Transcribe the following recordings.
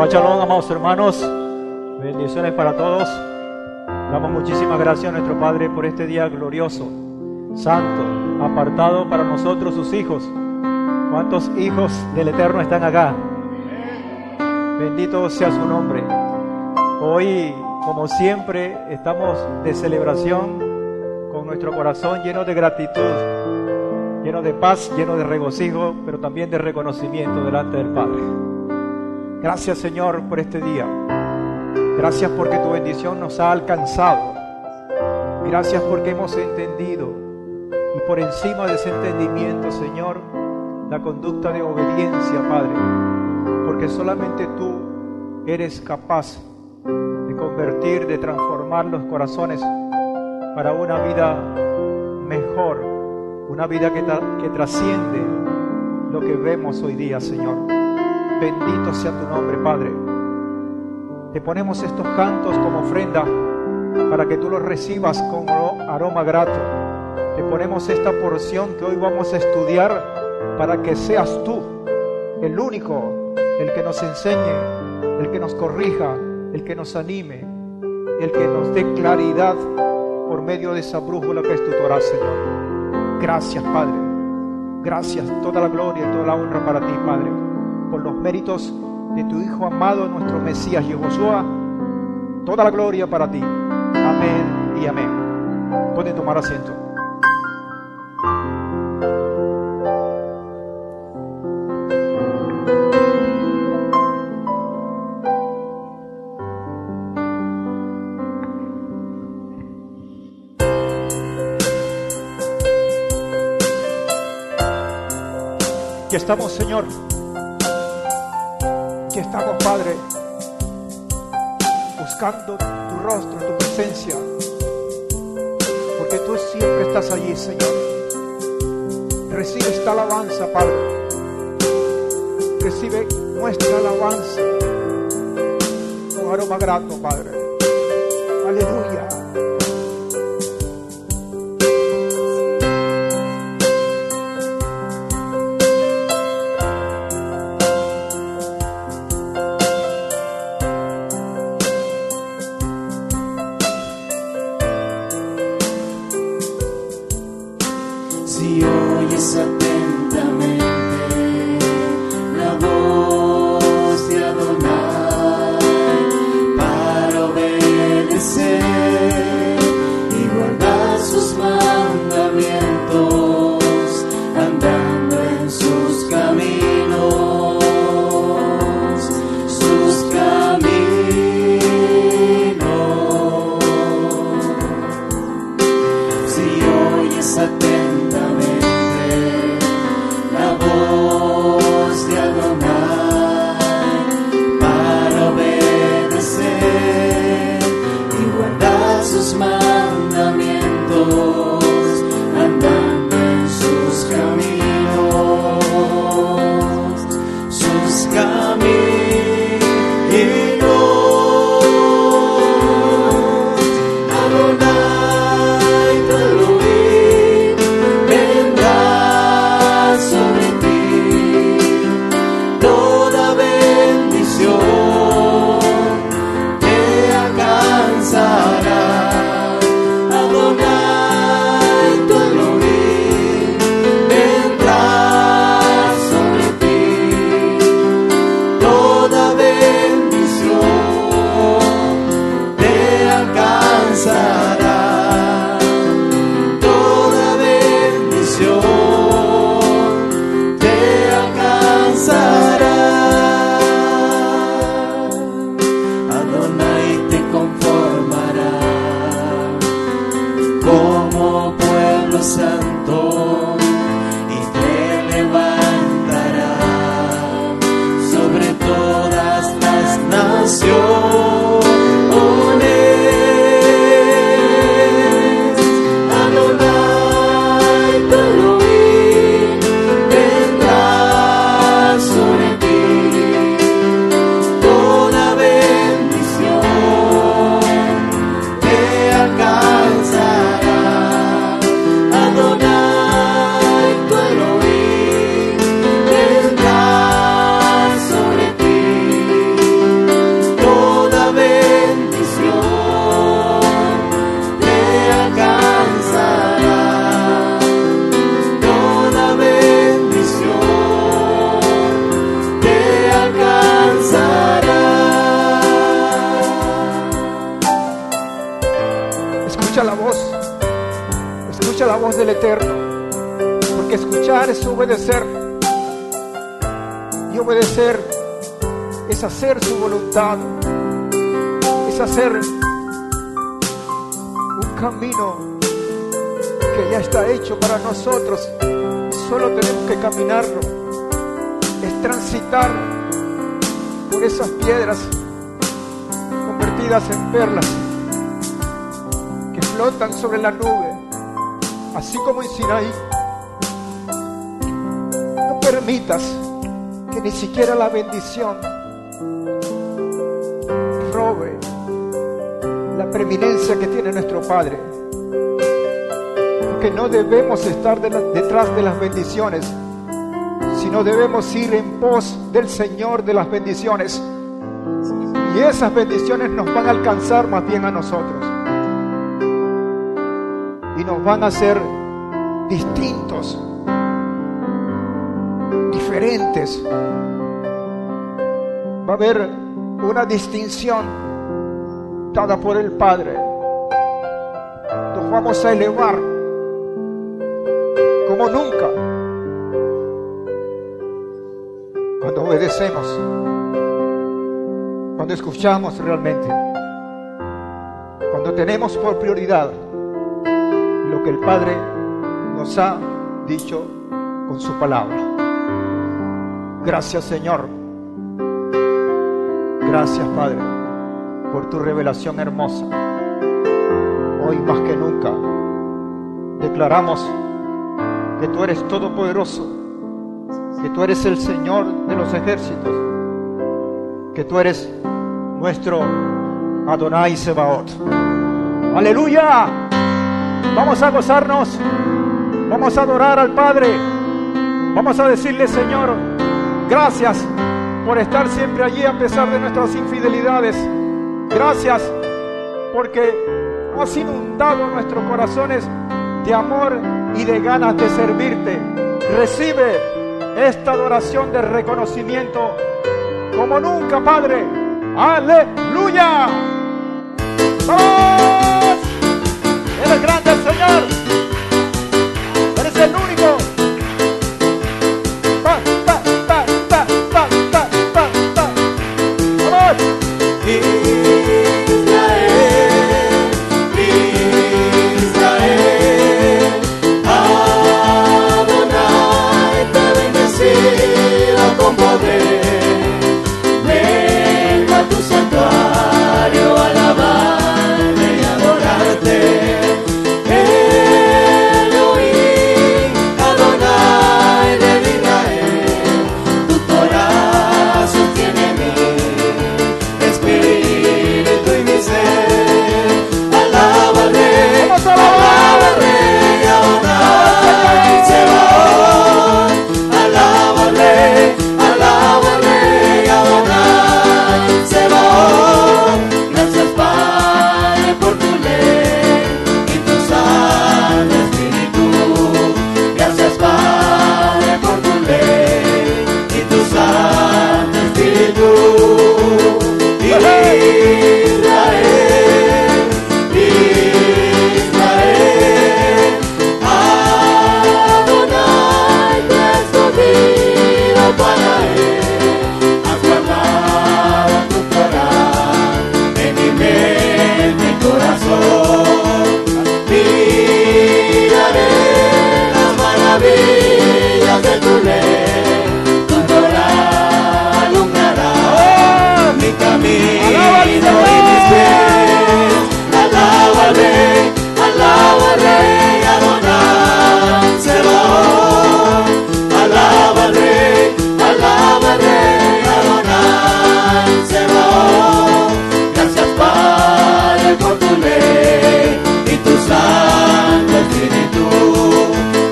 Shabbat Shalom, amados hermanos. Bendiciones para todos. Damos muchísimas gracias a nuestro Padre por este día glorioso, santo, apartado para nosotros, sus hijos. ¿Cuántos hijos del Eterno están acá? Bendito sea su nombre. Hoy, como siempre, estamos de celebración, con nuestro corazón lleno de gratitud, lleno de paz, lleno de regocijo, pero también de reconocimiento delante del Padre. Gracias, Señor, por este día. Gracias porque tu bendición nos ha alcanzado. Gracias porque hemos entendido, y por encima de ese entendimiento, Señor, la conducta de obediencia, Padre, porque solamente tú eres capaz de convertir, de transformar los corazones para una vida mejor, una vida que trasciende lo que vemos hoy día, Señor. Bendito sea tu nombre, Padre. Te ponemos estos cantos como ofrenda para que tú los recibas con aroma grato. Te ponemos esta porción que hoy vamos a estudiar para que seas tú el único, el que nos enseñe, el que nos corrija, el que nos anime, el que nos dé claridad por medio de esa brújula que es tu Torah, Señor. Gracias, Padre. Gracias, toda la gloria y toda la honra para ti, Padre, por los méritos de tu Hijo amado, nuestro Mesías Yehoshua. Toda la gloria para ti. Amén y amén. Pueden tomar asiento. Aquí estamos, Señor. Aquí estamos, Padre, buscando tu rostro, tu presencia, porque tú siempre estás allí, Señor. Recibe esta alabanza, Padre. Recibe nuestra alabanza con aroma grato, Padre. Aleluya. Te alcanzará. Escucha la voz del Eterno, porque escuchar es obedecer, y obedecer es hacer su voluntad, es hacer un camino que ya está hecho para nosotros, y solo tenemos que caminarlo, es transitar por esas piedras convertidas en perlas que flotan sobre la nube, así como en Sinaí. No permitas que ni siquiera la bendición robe la preeminencia que tiene nuestro Padre, porque no debemos estar detrás de las bendiciones, sino debemos ir en pos del Señor de las bendiciones, y esas bendiciones nos van a alcanzar más bien a nosotros y nos van a hacer distintos, diferentes. Va a haber una distinción dada por el Padre. Nos vamos a elevar como nunca cuando obedecemos, cuando escuchamos realmente, cuando tenemos por prioridad lo que el Padre nos ha dicho con su palabra. Gracias, Señor. Gracias, Padre, por tu revelación hermosa. Hoy más que nunca declaramos que tú eres todopoderoso, que tú eres el Señor de los ejércitos, que tú eres nuestro Adonai Sebaot. ¡Aleluya! Vamos a gozarnos, vamos a adorar al Padre, vamos a decirle: Señor, gracias por estar siempre allí a pesar de nuestras infidelidades. Gracias porque has inundado nuestros corazones de amor y de ganas de servirte. Recibe esta adoración de reconocimiento como nunca, Padre. ¡Aleluya! ¡Vamos! Eres grande, Señor. Eres el único. ¡Va, va, va, va, va, va, va, va! ¡Vamos! Israel, Adonai te ha bendecido con poder. Vengo a tu santuario a alabarte y adorarte. Elohim, Adonai de Israel, tu Torah sostiene mi espíritu y mi ser. Alábale, alábale, Adonai Sebaot. Alábale, alábale, Adonai Sebaot. Gracias, Padre, por tu ley y tu santo espíritu. Gracias, Padre, por tu ley y tu santo espíritu. Israel, Israel, Adonai te ha escogido para él. Has guardado tu Torah en mi mente y corazón. Miraré las maravillas de tu ley. Tu Torah alumbrará mi camino y mis pies. Alábale, alábale, Adonai Sebaot. Alábale, alábale, Adonai Sebaot. Gracias, Padre, por tu ley y tu santo espíritu.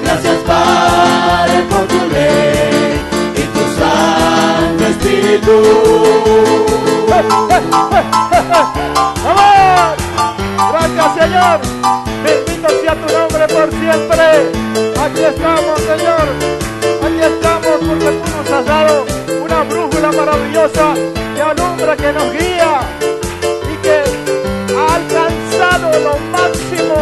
Gracias, Padre, por tu ley y tu santo espíritu. ¡Vamos! Gracias, Señor. Bendito sea tu nombre por siempre. Aquí estamos, Señor. Aquí estamos porque tú nos has dado una brújula maravillosa que alumbra, que nos guía y que ha alcanzado lo máximo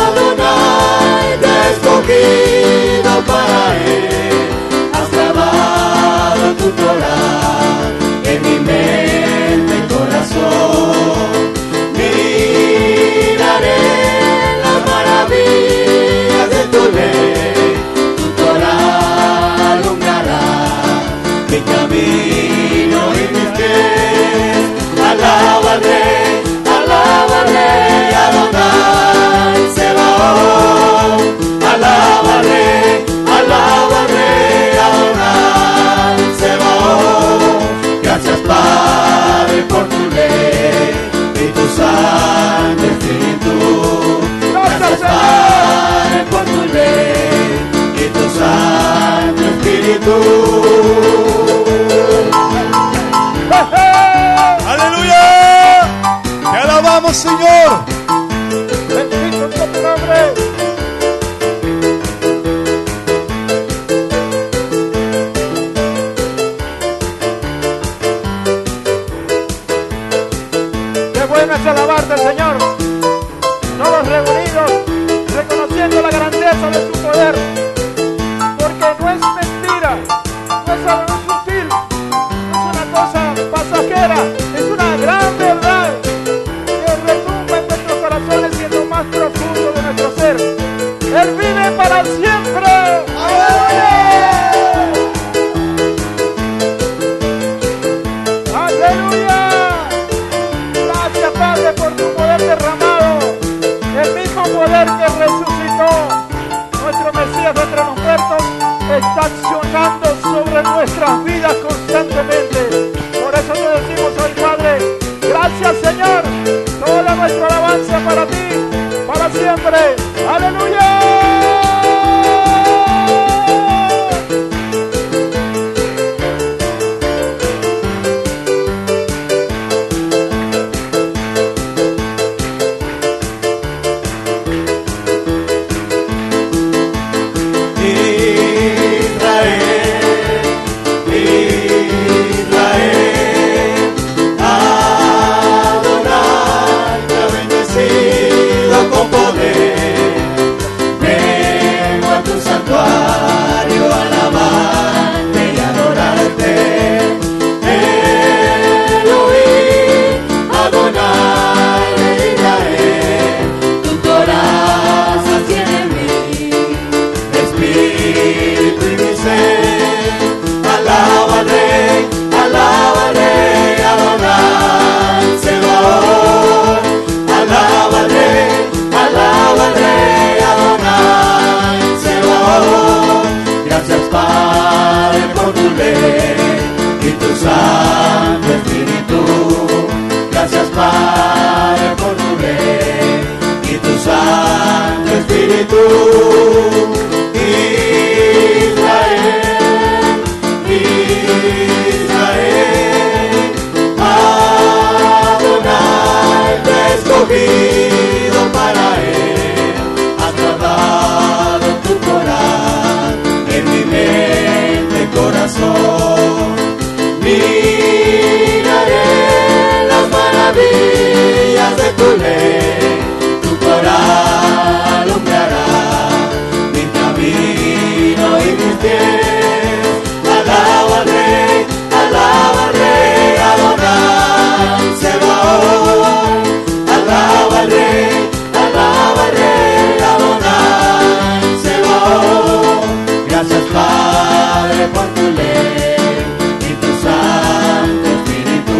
Adonai, te he escogido para Él. Has grabado tu Torah en mi mente y corazón. Miraré las maravillas de tu ley. Tu Torah alumbrará mi camino y mis pies. Alaba al Rey, Adonai Sebaot. Alaba al Rey, Adonai Sebaot. Gracias Padre por tu ley y tu santo Espíritu. Gracias Padre por tu ley y tu santo Espíritu. ¡Aleluya! ¡Te alabamos, Señor! Bendito sea tu nombre. Qué bueno es alabarte, Señor. Todos reunidos, reconociendo la grandeza de tu poder. Porque no es mentira, no es algo sutil, no es una cosa pasajera, es una gran verdad que retumba en nuestros corazones y en lo más profundo de nuestro ser. Él vive para siempre. ¡Aleluya! ¡Aleluya! Gracias, Padre, por tu poder derramado, el mismo poder que resucitó nuestro Mesías de entre los muertos está accionando sobre nuestras vidas constantemente. Por eso te decimos hoy, Padre, gracias, Señor. Toda nuestra alabanza para ti, para siempre. ¡Aleluya! Adonai te ha bendecido con poder. Vengo a tu santuario a alabarte y adorarte. Elohim, Adonai de Israel, tu Torah sostiene en mí, espíritu y mi ser. Alaba al Rey, Adonai Sebaot. Alaba al Rey, Adonai Sebaot. Gracias Padre por tu ley y tu santo Espíritu. Gracias Padre por tu ley y tu santo Espíritu. Israel, Adonai te he escogido para Él. Has guardado tu Torah en mi mente y corazón. Miraré las maravillas de tu ley. Tu Torah alumbrará mi camino y mis pies. Alaba al Rey, Adonai Sebaot. Alaba al Rey, Adonai Sebaot. Gracias Padre por tu ley y tu santo Espíritu.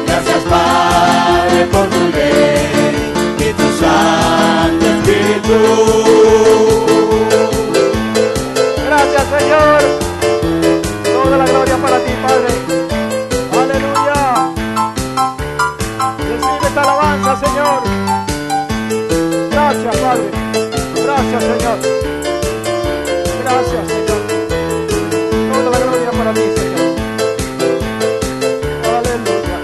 Gracias Padre por tu ley y tu santo Espíritu. Gracias, Señor. Toda la gloria para ti, Padre. Aleluya. Recibe esta alabanza, Señor. Gracias, Padre. Gracias, Señor. Gracias, Señor. Toda la gloria para ti, Señor. Aleluya.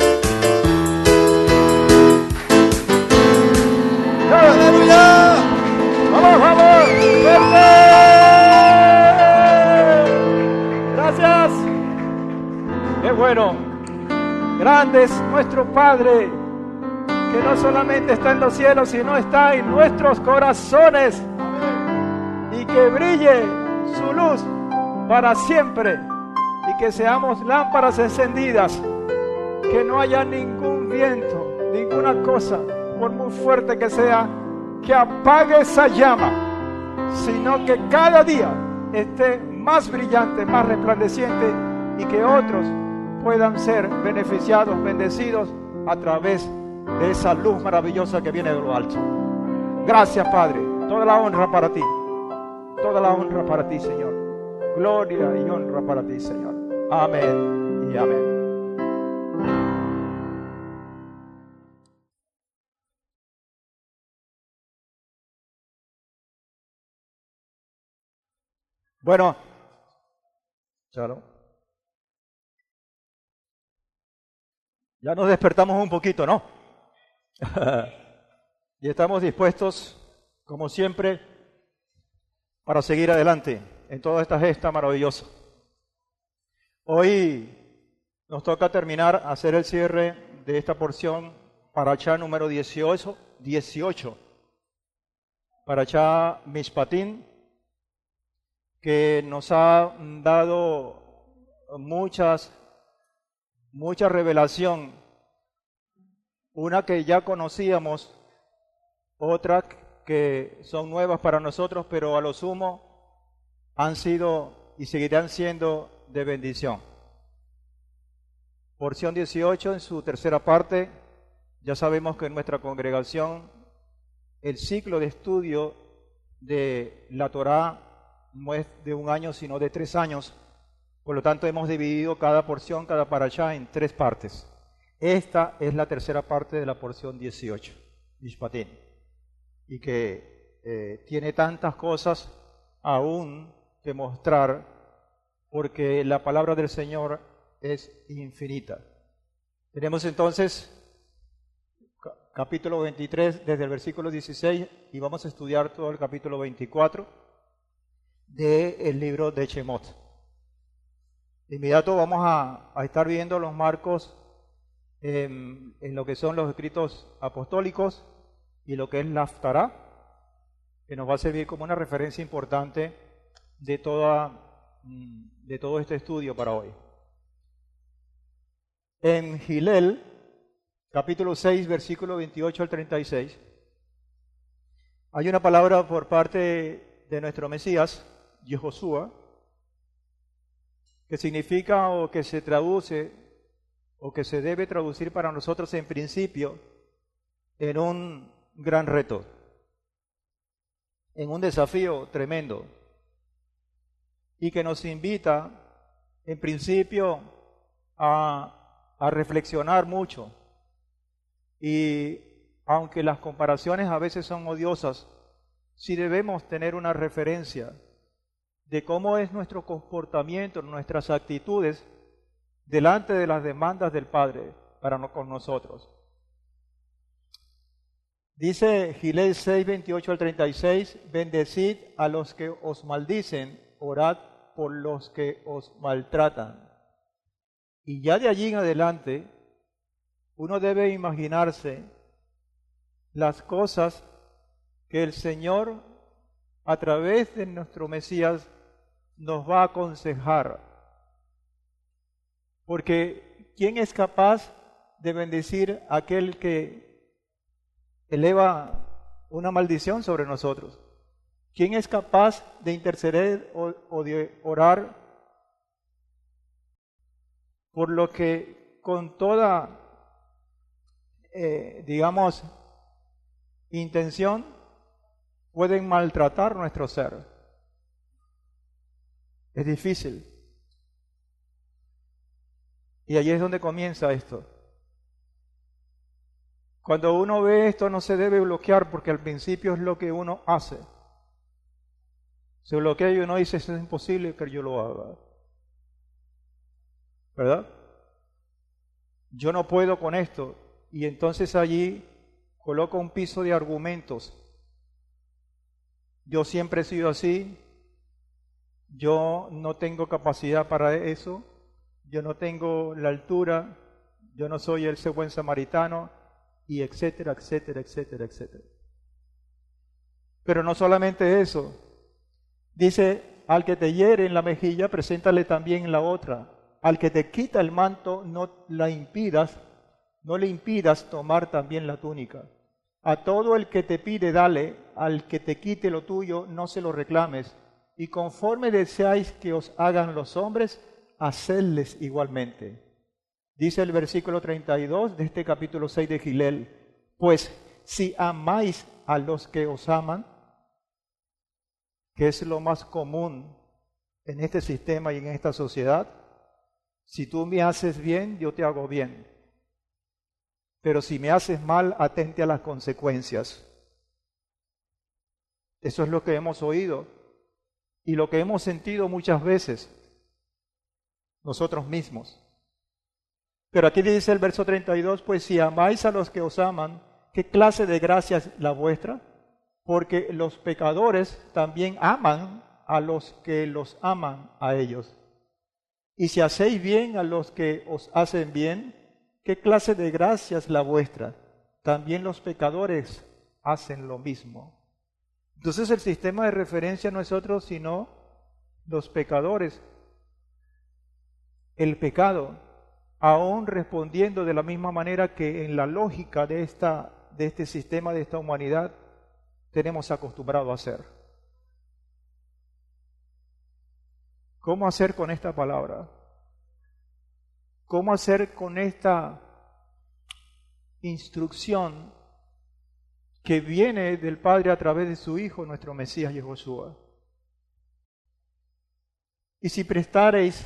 ¡Aleluya! Vamos, vamos. Fuerte. bueno. Grande es nuestro Padre, que no solamente está en los cielos, sino está en nuestros corazones. Y que brille su luz para siempre. Y que seamos lámparas encendidas. Que no haya ningún viento, ninguna cosa, por muy fuerte que sea, que apague esa llama. Sino que cada día esté más brillante, más resplandeciente, y que otros puedan ser beneficiados, bendecidos a través de esa luz maravillosa que viene de lo alto. Gracias, Padre. Toda la honra para ti. Toda la honra para ti, Señor. Gloria y honra para ti, Señor. Amén y amén. Bueno, Chalo, ya nos despertamos un poquito, ¿no? Y estamos dispuestos, como siempre, para seguir adelante en toda esta gesta maravillosa. Hoy nos toca terminar, hacer el cierre de esta porción, Parashá número 18, Parashá Mishpatim, que nos ha dado mucha revelación, una que ya conocíamos, otras que son nuevas para nosotros, pero a lo sumo han sido y seguirán siendo de bendición. Porción 18 en su tercera parte, ya sabemos que en nuestra congregación el ciclo de estudio de la Torá no es de 1 año, sino de 3 años. Por lo tanto, hemos dividido cada porción, cada parashá, en 3 partes. Esta es la tercera parte de la porción 18, Mishpatim, y que tiene tantas cosas aún que mostrar, porque la palabra del Señor es infinita. Tenemos entonces capítulo 23 desde el versículo 16 y vamos a estudiar todo el capítulo 24 del libro de Shemot. De inmediato vamos a estar viendo los marcos en lo que son los escritos apostólicos y lo que es la Haftará, que nos va a servir como una referencia importante de todo este estudio para hoy. En Gilel, capítulo 6, versículo 28 al 36, hay una palabra por parte de nuestro Mesías, Yehoshua, que significa o que se traduce o que se debe traducir para nosotros en principio en un gran reto, en un desafío tremendo, y que nos invita en principio a reflexionar mucho. Y aunque las comparaciones a veces son odiosas, sí debemos tener una referencia de cómo es nuestro comportamiento, nuestras actitudes delante de las demandas del Padre con nosotros. Dice Gilel 6, 28 al 36, bendecid a los que os maldicen, orad por los que os maltratan. Y ya de allí en adelante, uno debe imaginarse las cosas que el Señor, a través de nuestro Mesías, nos va a aconsejar. Porque ¿quién es capaz de bendecir a aquel que eleva una maldición sobre nosotros? ¿Quién es capaz de interceder o de orar por lo que con toda, intención pueden maltratar nuestro ser? Es difícil. Y allí es donde comienza esto. Cuando uno ve esto no se debe bloquear, porque al principio es lo que uno hace. Se bloquea y uno dice, eso es imposible que yo lo haga. ¿Verdad? Yo no puedo con esto. Y entonces allí coloca un piso de argumentos. Yo siempre he sido así. Yo no tengo capacidad para eso. yo no tengo la altura, yo no soy ese buen samaritano, y etcétera, etcétera, etcétera, etcétera. Pero no solamente eso, dice, al que te hiere en la mejilla, preséntale también en la otra. Al que te quita el manto, no le impidas tomar también la túnica. A todo el que te pide, dale; al que te quite lo tuyo, no se lo reclames. Y conforme deseáis que os hagan los hombres, hacedles igualmente. Dice el versículo 32 de este capítulo 6 de Gilel: pues si amáis a los que os aman, que es lo más común en este sistema y en esta sociedad, si tú me haces bien, yo te hago bien. Pero si me haces mal, atente a las consecuencias. Eso es lo que hemos oído y lo que hemos sentido muchas veces nosotros mismos. Pero aquí dice el verso 32, pues si amáis a los que os aman, ¿qué clase de gracia es la vuestra? Porque los pecadores también aman a los que los aman a ellos. Y si hacéis bien a los que os hacen bien, ¿qué clase de gracia es la vuestra? También los pecadores hacen lo mismo. Entonces el sistema de referencia no es otro sino los pecadores. El pecado, aún respondiendo de la misma manera que en la lógica de este sistema, de esta humanidad, tenemos acostumbrado a hacer. ¿Cómo hacer con esta palabra? ¿Cómo hacer con esta instrucción que viene del Padre a través de su Hijo, nuestro Mesías Yehoshua? Y si prestáis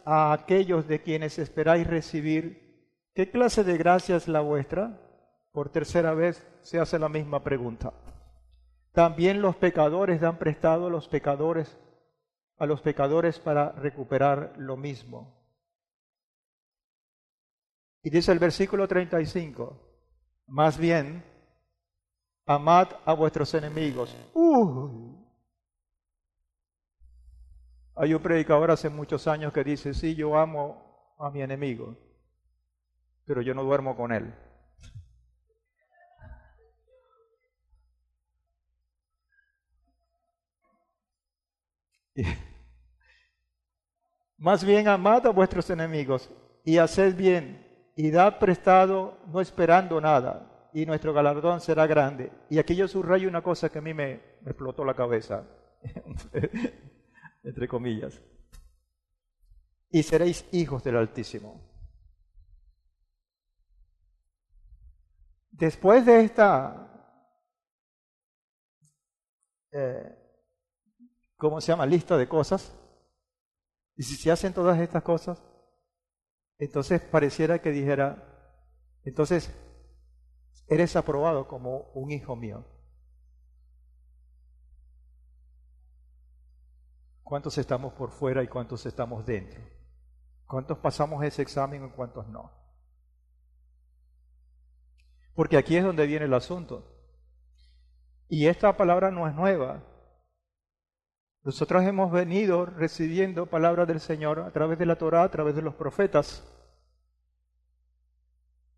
a aquellos de quienes esperáis recibir, ¿qué clase de gracia es la vuestra? Por tercera vez se hace la misma pregunta. También los pecadores dan prestado a los pecadores para recuperar lo mismo. Y dice el versículo 35, más bien, amad a vuestros enemigos. Hay un predicador hace muchos años que dice, sí, yo amo a mi enemigo, pero yo no duermo con él. Más bien amad a vuestros enemigos y haced bien y dad prestado no esperando nada, y nuestro galardón será grande. Y aquí yo subrayo una cosa que a mí me explotó la cabeza, entre comillas. Y seréis hijos del Altísimo. Después de esta, ¿cómo se llama? Lista de cosas. Y si se hacen todas estas cosas, entonces pareciera que dijera, entonces eres aprobado como un hijo mío. ¿Cuántos estamos por fuera y cuántos estamos dentro? ¿Cuántos pasamos ese examen y cuántos no? Porque aquí es donde viene el asunto. Y esta palabra no es nueva. Nosotros hemos venido recibiendo palabras del Señor a través de la Torá, a través de los profetas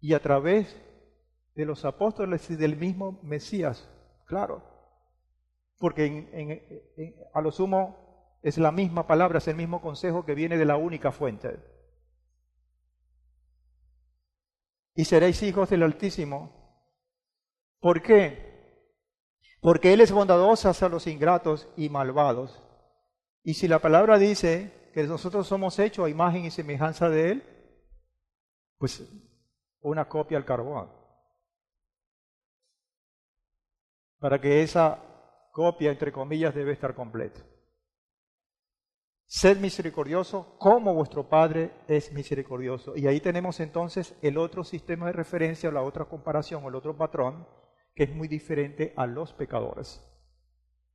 y a través de los apóstoles y del mismo Mesías, claro. Porque a lo sumo es la misma palabra, es el mismo consejo que viene de la única fuente. Y seréis hijos del Altísimo. ¿Por qué? Porque Él es bondadoso hacia los ingratos y malvados. Y si la palabra dice que nosotros somos hechos a imagen y semejanza de Él, pues una copia al carbón. Para que esa copia, entre comillas, debe estar completa. Sed misericordioso como vuestro Padre es misericordioso. Y ahí tenemos entonces el otro sistema de referencia, o la otra comparación, o el otro patrón, que es muy diferente a los pecadores,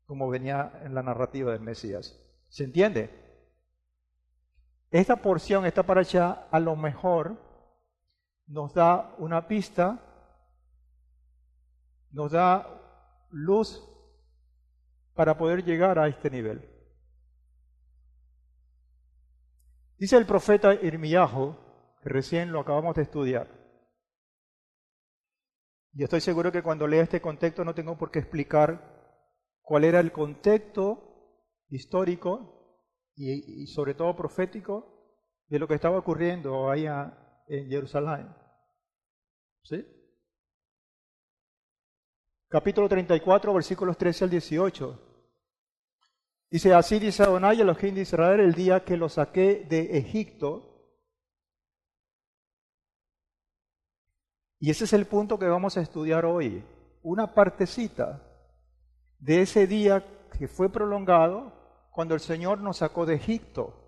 como venía en la narrativa del Mesías. ¿Se entiende? Esta porción, esta parashá, a lo mejor nos da una pista, nos da luz para poder llegar a este nivel. Dice el profeta Irmiyahu, que recién lo acabamos de estudiar. Y estoy seguro que cuando lea este contexto no tengo por qué explicar cuál era el contexto histórico y sobre todo profético de lo que estaba ocurriendo allá en Jerusalén. ¿Sí? Capítulo 34, versículos 13 al 18. Dice, así dice Adonai, Elohim de Israel, el día que lo saqué de Egipto. Y ese es el punto que vamos a estudiar hoy. Una partecita de ese día que fue prolongado cuando el Señor nos sacó de Egipto.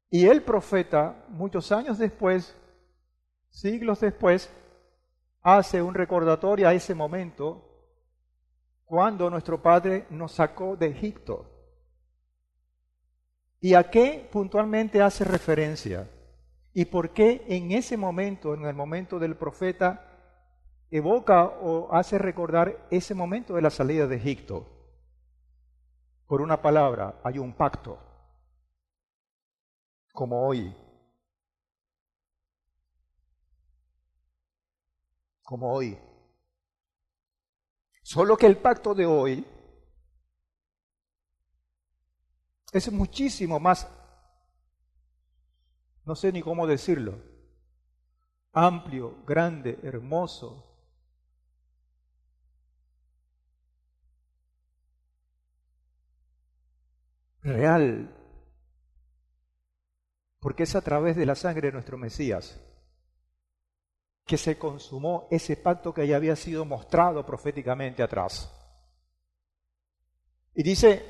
Y el profeta, muchos años después, siglos después, hace un recordatorio a ese momento cuando nuestro Padre nos sacó de Egipto. ¿Y a qué puntualmente hace referencia? ¿Y por qué en ese momento, en el momento del profeta, evoca o hace recordar ese momento de la salida de Egipto? Por una palabra, hay un pacto, como hoy. Como hoy. Solo que el pacto de hoy es muchísimo más, no sé ni cómo decirlo, amplio, grande, hermoso. Real, porque es a través de la sangre de nuestro Mesías que se consumó ese pacto que ya había sido mostrado proféticamente atrás. Y dice,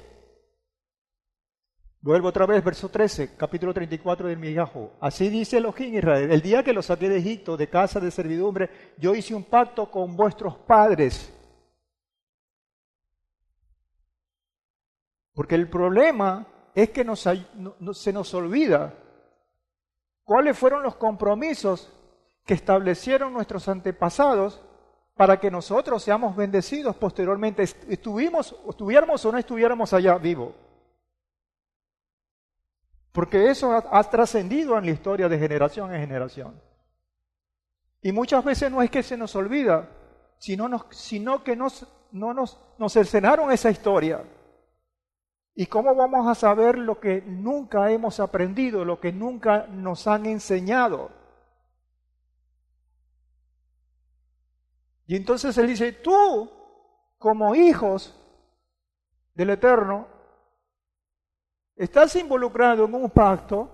vuelvo otra vez, verso 13, capítulo 34 de Irmiyahu. Así dice Elohim Israel, el día que los saqué de Egipto, de casa de servidumbre, yo hice un pacto con vuestros padres. Porque el problema es que se nos olvida cuáles fueron los compromisos que establecieron nuestros antepasados para que nosotros seamos bendecidos posteriormente, estuviéramos o no estuviéramos allá vivos. Porque eso ha trascendido en la historia de generación en generación. Y muchas veces no es que se nos olvida, sino que nos cercenaron esa historia. ¿Y cómo vamos a saber lo que nunca hemos aprendido, lo que nunca nos han enseñado? Y entonces Él dice, tú, como hijos del Eterno, estás involucrado en un pacto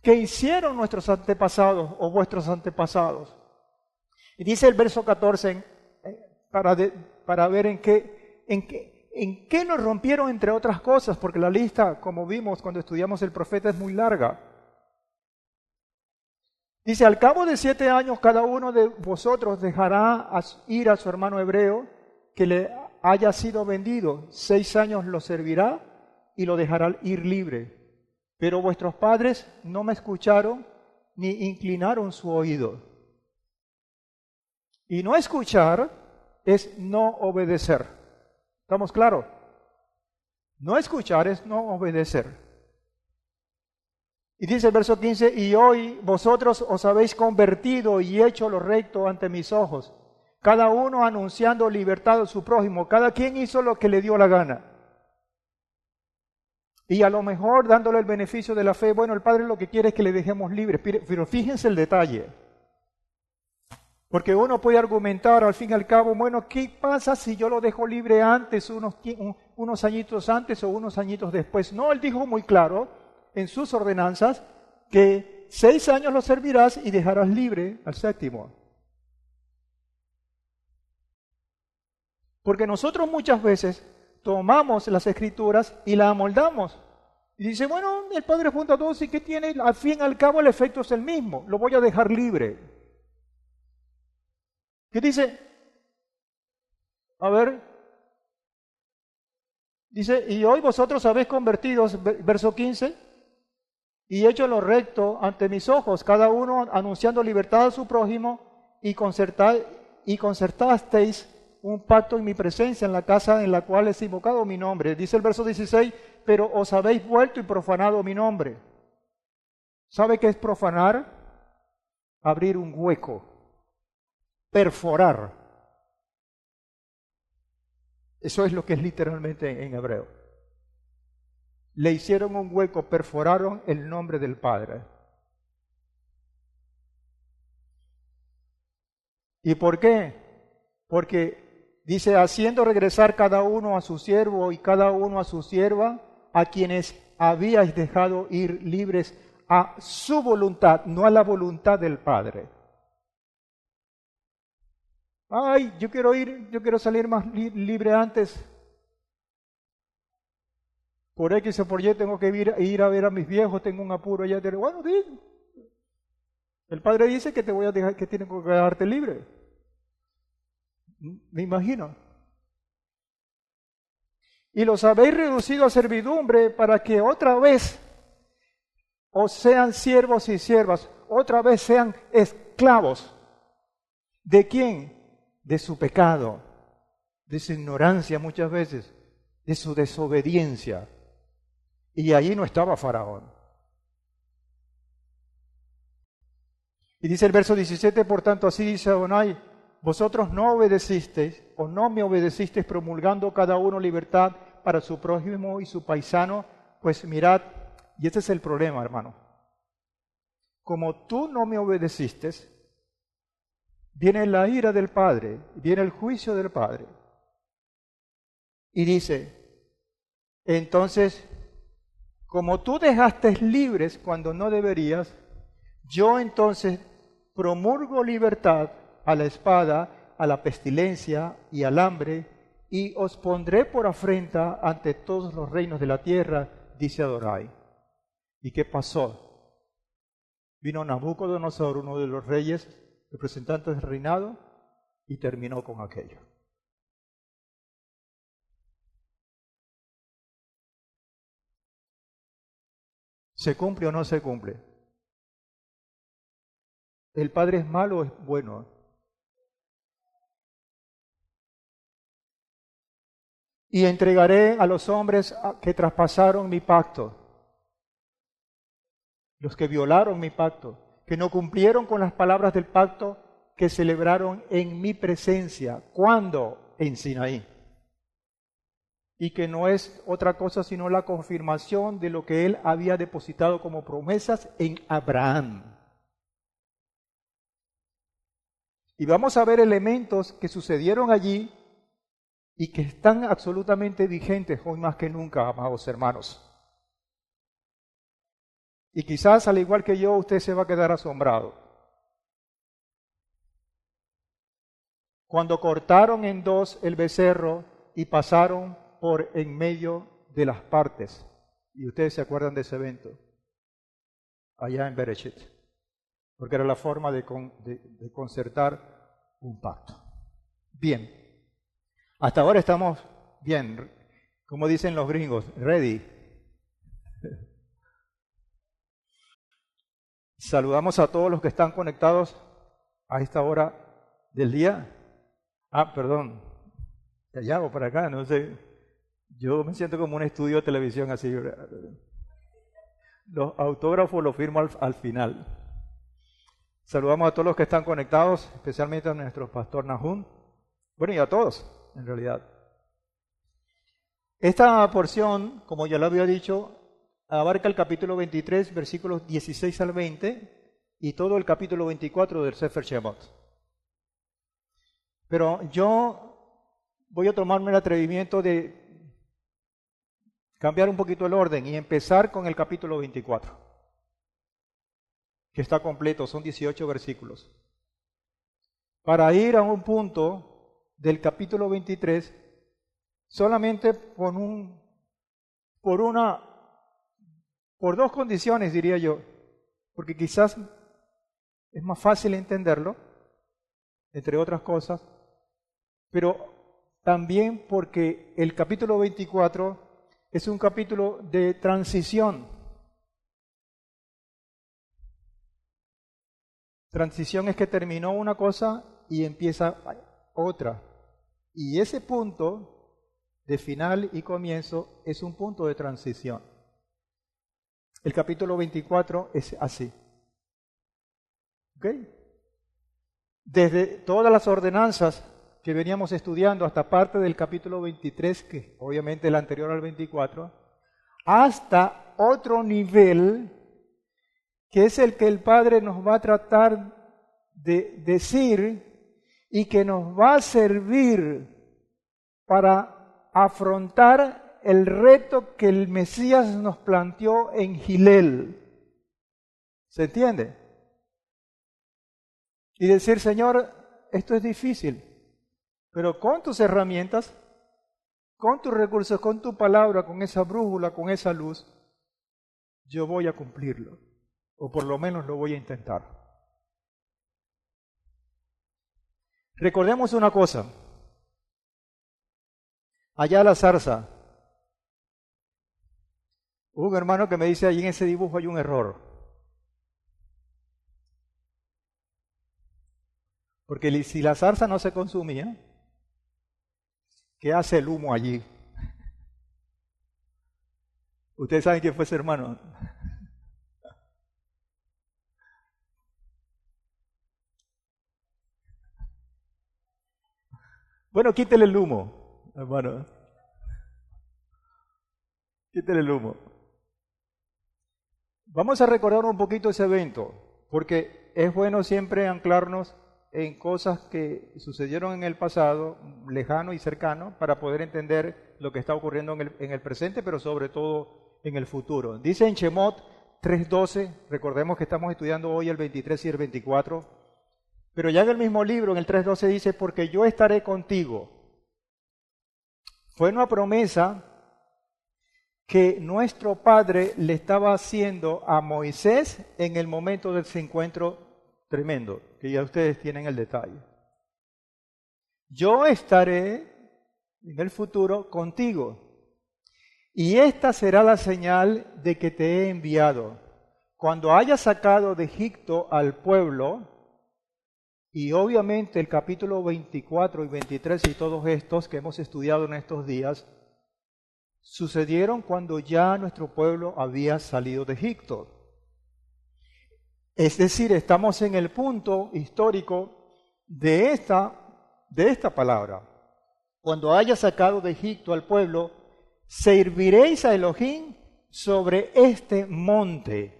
que hicieron nuestros antepasados o vuestros antepasados. Y dice el verso 14, para ver en qué nos rompieron entre otras cosas, porque la lista, como vimos cuando estudiamos el profeta, es muy larga. Dice, al cabo de 7 años cada uno de vosotros dejará ir a su hermano hebreo que le haya sido vendido. 6 años lo servirá y lo dejará ir libre. Pero vuestros padres no me escucharon ni inclinaron su oído. Y no escuchar es no obedecer. ¿Estamos claros? No escuchar es no obedecer. Y dice el verso 15, y hoy vosotros os habéis convertido y hecho lo recto ante mis ojos, cada uno anunciando libertad a su prójimo, cada quien hizo lo que le dio la gana. Y a lo mejor dándole el beneficio de la fe, bueno, el Padre lo que quiere es que le dejemos libres, pero fíjense el detalle. Porque uno puede argumentar al fin y al cabo, bueno, ¿qué pasa si yo lo dejo libre antes, unos añitos antes o unos añitos después? No, Él dijo muy claro en sus ordenanzas que 6 años lo servirás y dejarás libre al 7º. Porque nosotros muchas veces tomamos las escrituras y las amoldamos. Y dice, bueno, el Padre junto a todos y ¿qué tiene? Al fin y al cabo el efecto es el mismo, lo voy a dejar libre. ¿Qué dice? A ver, dice, y hoy vosotros habéis convertidos, verso 15, y hecho lo recto ante mis ojos, cada uno anunciando libertad a su prójimo, y concertasteis un pacto en mi presencia en la casa en la cual es invocado mi nombre. Dice el verso 16, pero os habéis vuelto y profanado mi nombre. ¿Sabe qué es profanar? Abrir un hueco, perforar. Eso es lo que es literalmente en hebreo. Le hicieron un hueco, perforaron el nombre del Padre. ¿Y por qué? Porque dice, haciendo regresar cada uno a su siervo y cada uno a su sierva, a quienes habíais dejado ir libres a su voluntad, no a la voluntad del Padre. Ay, yo quiero salir más libre antes. Por X o por Y tengo que ir a ver a mis viejos, tengo un apuro allá. Bueno, el Padre dice que te voy a dejar, que tienes que quedarte libre. Me imagino. Y los habéis reducido a servidumbre para que otra vez os sean siervos y siervas, otra vez sean esclavos. ¿De quién? De su pecado, de su ignorancia muchas veces, de su desobediencia. Y allí no estaba Faraón. Y dice el verso 17, por tanto, así dice Adonai, vosotros no obedecisteis o no me obedecisteis promulgando cada uno libertad para su prójimo y su paisano, pues mirad, y este es el problema, hermano. Como tú no me obedeciste, viene la ira del Padre, viene el juicio del Padre. Y dice, entonces, como tú dejaste libres cuando no deberías, yo entonces promulgo libertad a la espada, a la pestilencia y al hambre, y os pondré por afrenta ante todos los reinos de la tierra, dice Adonai. ¿Y qué pasó? Vino Nabucodonosor, uno de los reyes, representantes del reinado, y terminó con aquello. ¿Se cumple o no se cumple? ¿El Padre es malo o es bueno? Y entregaré a los hombres que traspasaron mi pacto, los que violaron mi pacto, que no cumplieron con las palabras del pacto que celebraron en mi presencia. ¿Cuándo? En Sinaí. Y que no es otra cosa sino la confirmación de lo que él había depositado como promesas en Abraham. Y vamos a ver elementos que sucedieron allí y que están absolutamente vigentes hoy más que nunca, amados hermanos. Y quizás, al igual que yo, usted se va a quedar asombrado. Cuando cortaron en dos el becerro y pasaron por en medio de las partes. Y ustedes se acuerdan de ese evento, allá en Bereshit, porque era la forma de concertar un pacto. Bien, hasta ahora estamos bien, como dicen los gringos, ready. Saludamos a todos los que están conectados a esta hora del día. Perdón, de allá o para acá, no sé. Yo me siento como un estudio de televisión así. Los autógrafos los firmo al final. Saludamos a todos los que están conectados, especialmente a nuestro pastor Nahum. Bueno, y a todos, en realidad. Esta porción, como ya lo había dicho, abarca el capítulo 23, versículos 16 al 20, y todo el capítulo 24 del Sefer Shemot. Pero yo voy a tomarme el atrevimiento de cambiar un poquito el orden y empezar con el capítulo 24, que está completo, son 18 versículos. Para ir a un punto del capítulo 23, solamente por dos condiciones, diría yo, porque quizás es más fácil entenderlo, entre otras cosas, pero también porque el capítulo 24 es un capítulo de transición. Transición es que terminó una cosa y empieza otra. Y ese punto de final y comienzo es un punto de transición. El capítulo 24 es así. ¿Ok? Desde todas las ordenanzas que veníamos estudiando hasta parte del capítulo 23, que obviamente es el anterior al 24, hasta otro nivel, que es el que el Padre nos va a tratar de decir y que nos va a servir para afrontar el reto que el Mesías nos planteó en Gilel. ¿Se entiende? Y decir, Señor, esto es difícil, pero con tus herramientas, con tus recursos, con tu palabra, con esa brújula, con esa luz, yo voy a cumplirlo, o por lo menos lo voy a intentar. Recordemos una cosa, allá a la zarza, hubo un hermano que me dice, allí en ese dibujo hay un error. Porque si la zarza no se consumía, ¿qué hace el humo allí? Ustedes saben quién fue ese hermano. Bueno, quítele el humo, hermano. Quítele el humo. Vamos a recordar un poquito ese evento, porque es bueno siempre anclarnos en cosas que sucedieron en el pasado, lejano y cercano, para poder entender lo que está ocurriendo en el presente, pero sobre todo en el futuro. Dice en Shemot 3:12, recordemos que estamos estudiando hoy el 23 y el 24, pero ya en el mismo libro, en el 3:12 dice, porque yo estaré contigo. Fue una promesa que nuestro Padre le estaba haciendo a Moisés en el momento de ese encuentro tremendo, que ya ustedes tienen el detalle. Yo estaré en el futuro contigo, y esta será la señal de que te he enviado. Cuando hayas sacado de Egipto al pueblo, y obviamente el capítulo 24 y 23 y todos estos que hemos estudiado en estos días, sucedieron cuando ya nuestro pueblo había salido de Egipto. Es decir, estamos en el punto histórico de esta palabra. Cuando haya sacado de Egipto al pueblo, serviréis a Elohim sobre este monte.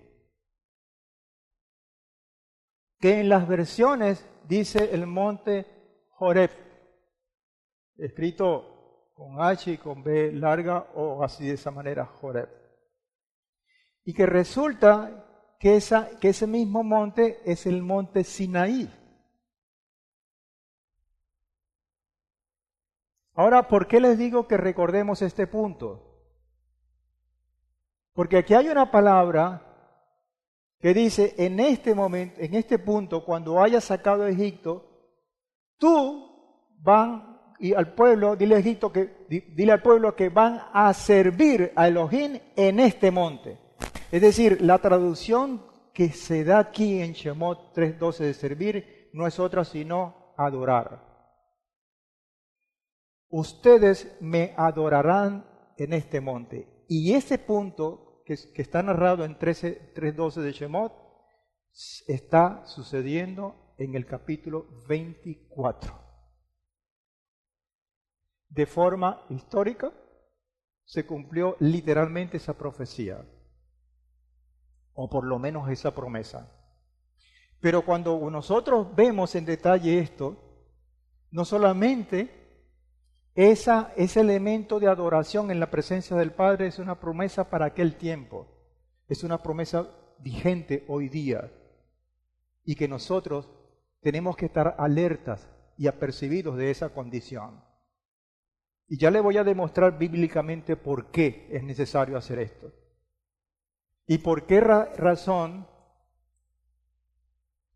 Que en las versiones dice el monte Horeb, escrito con H y con B larga o así de esa manera, Horeb. Y que resulta que ese mismo monte es el monte Sinaí. Ahora, ¿por qué les digo que recordemos este punto? Porque aquí hay una palabra que dice, en este momento, en este punto, cuando hayas sacado de Egipto, tú y al pueblo, dile al pueblo que van a servir a Elohim en este monte. Es decir, la traducción que se da aquí en Shemot 3:12 de servir no es otra sino adorar. Ustedes me adorarán en este monte. Y ese punto que está narrado en 3:12 de Shemot está sucediendo en el capítulo 24. De forma histórica se cumplió literalmente esa profecía, o por lo menos esa promesa. Pero cuando nosotros vemos en detalle esto, no solamente ese elemento de adoración en la presencia del Padre es una promesa para aquel tiempo, es una promesa vigente hoy día, y que nosotros tenemos que estar alertas y apercibidos de esa condición. Y ya le voy a demostrar bíblicamente por qué es necesario hacer esto. Y por qué razón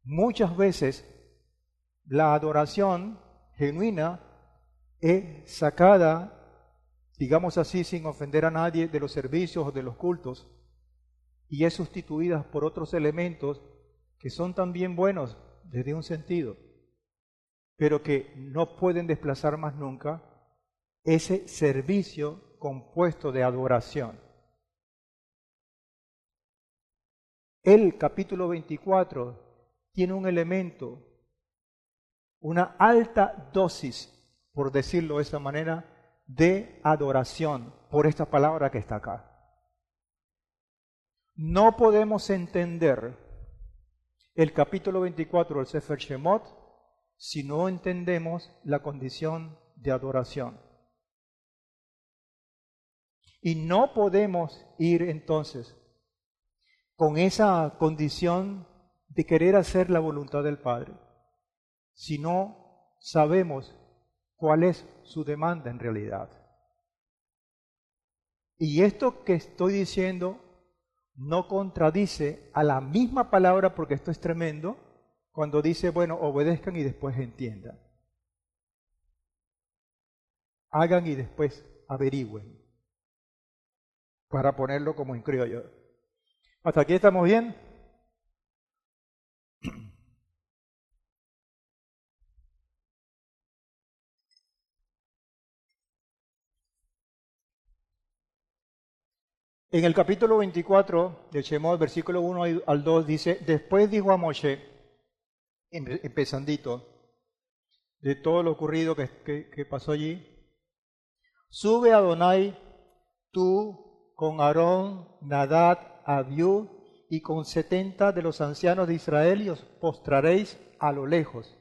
muchas veces la adoración genuina es sacada, digamos así, sin ofender a nadie, de los servicios o de los cultos, y es sustituida por otros elementos que son también buenos desde un sentido, pero que no pueden desplazar más nunca ese servicio compuesto de adoración. El capítulo 24 tiene un elemento, una alta dosis, por decirlo de esa manera, de adoración por esta palabra que está acá. No podemos entender el capítulo 24 del Sefer Shemot si no entendemos la condición de adoración. Y no podemos ir entonces con esa condición de querer hacer la voluntad del Padre si no sabemos cuál es su demanda en realidad. Y esto que estoy diciendo no contradice a la misma palabra, porque esto es tremendo, cuando dice, bueno, obedezcan y después entiendan. Hagan y después averigüen, para ponerlo como en criollo. ¿Hasta aquí estamos bien? En el capítulo 24 de Shemot, versículo 1 al 2, dice, después dijo a Moshe, empezandito, de todo lo ocurrido que pasó allí, sube a Adonai, tú con Aarón, Nadab, Abiú y con 70 de los ancianos de Israel y os postraréis a lo lejos.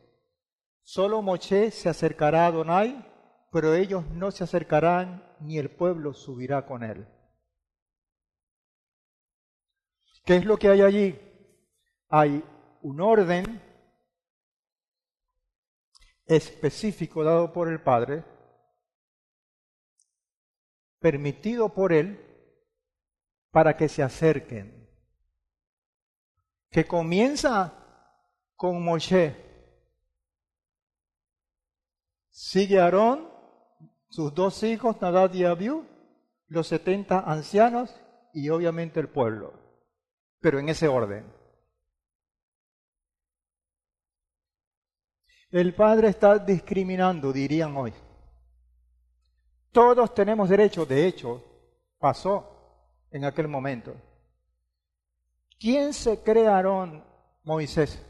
Solo Moshe se acercará a Adonai, pero ellos no se acercarán ni el pueblo subirá con él. ¿Qué es lo que hay allí? Hay un orden específico dado por el Padre, permitido por Él, para que se acerquen. Que comienza con Moshe, sigue Aarón, sus 2 hijos, Nadab y Abiú, los 70 ancianos y obviamente el pueblo. Pero en ese orden. El Padre está discriminando, dirían hoy. Todos tenemos derecho, de hecho, pasó en aquel momento. ¿Quién se cree Aarón, Moisés?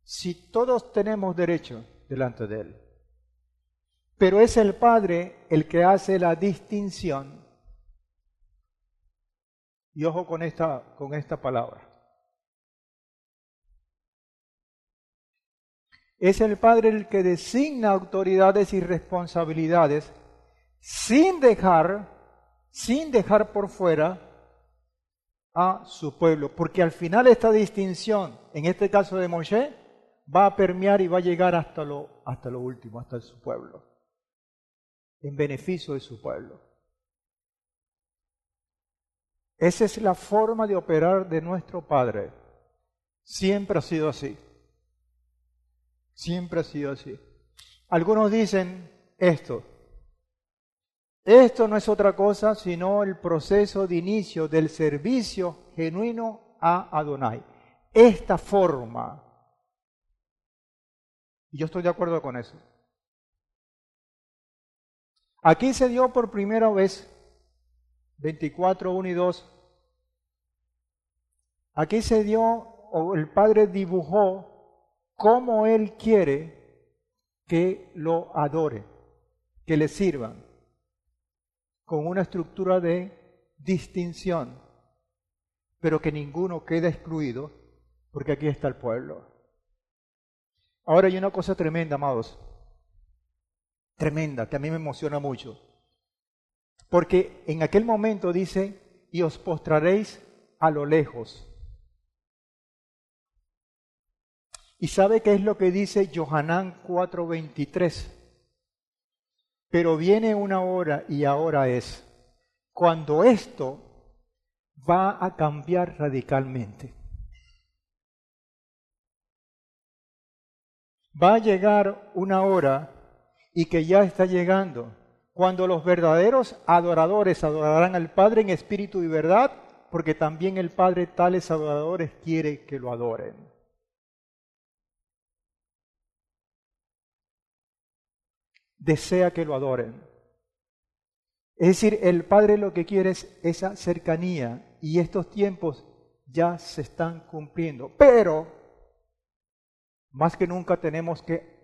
Si todos tenemos derecho delante de él. Pero es el Padre el que hace la distinción. Y ojo con esta palabra. Es el Padre el que designa autoridades y responsabilidades sin dejar por fuera a su pueblo. Porque al final esta distinción, en este caso de Moshe, va a permear y va a llegar hasta lo último, hasta su pueblo, en beneficio de su pueblo. Esa es la forma de operar de nuestro Padre. Siempre ha sido así. Siempre ha sido así. Algunos dicen esto. Esto no es otra cosa sino el proceso de inicio del servicio genuino a Adonai. Esta forma. Y yo estoy de acuerdo con eso. Aquí se dio por primera vez 24, 1 y 2. Aquí se dio, o el Padre dibujó cómo Él quiere que lo adore, que le sirvan, con una estructura de distinción, pero que ninguno quede excluido, porque aquí está el pueblo. Ahora hay una cosa tremenda, amados, tremenda, que a mí me emociona mucho. Porque en aquel momento dice, y os postraréis a lo lejos. ¿Y sabe qué es lo que dice Yohanan 4:23? Pero viene una hora, y ahora es, cuando esto va a cambiar radicalmente. Va a llegar una hora, y que ya está llegando, cuando los verdaderos adoradores adorarán al Padre en espíritu y verdad, porque también el Padre tales adoradores quiere que lo adoren. desea que lo adoren. Es decir, el Padre lo que quiere es esa cercanía y estos tiempos ya se están cumpliendo. Pero, más que nunca tenemos que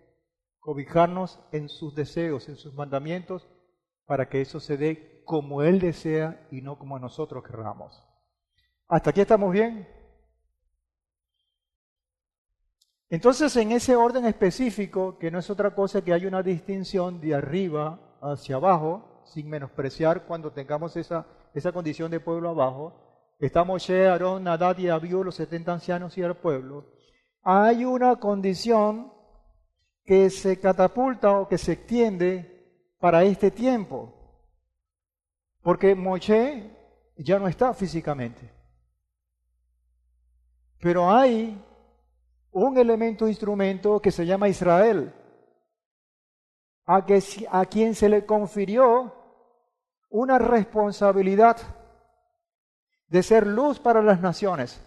cobijarnos en sus deseos, en sus mandamientos, para que eso se dé como Él desea y no como nosotros querramos. ¿Hasta aquí estamos bien? Entonces, en ese orden específico, que no es otra cosa que hay una distinción de arriba hacia abajo, sin menospreciar cuando tengamos esa condición de pueblo abajo, está Moshe, Aarón, Nadab y Abiú, los 70 ancianos y el pueblo. Hay una condición que se catapulta o que se extiende para este tiempo, porque Moshe ya no está físicamente, pero hay un elemento, instrumento que se llama Israel, a quien se le confirió una responsabilidad de ser luz para las naciones,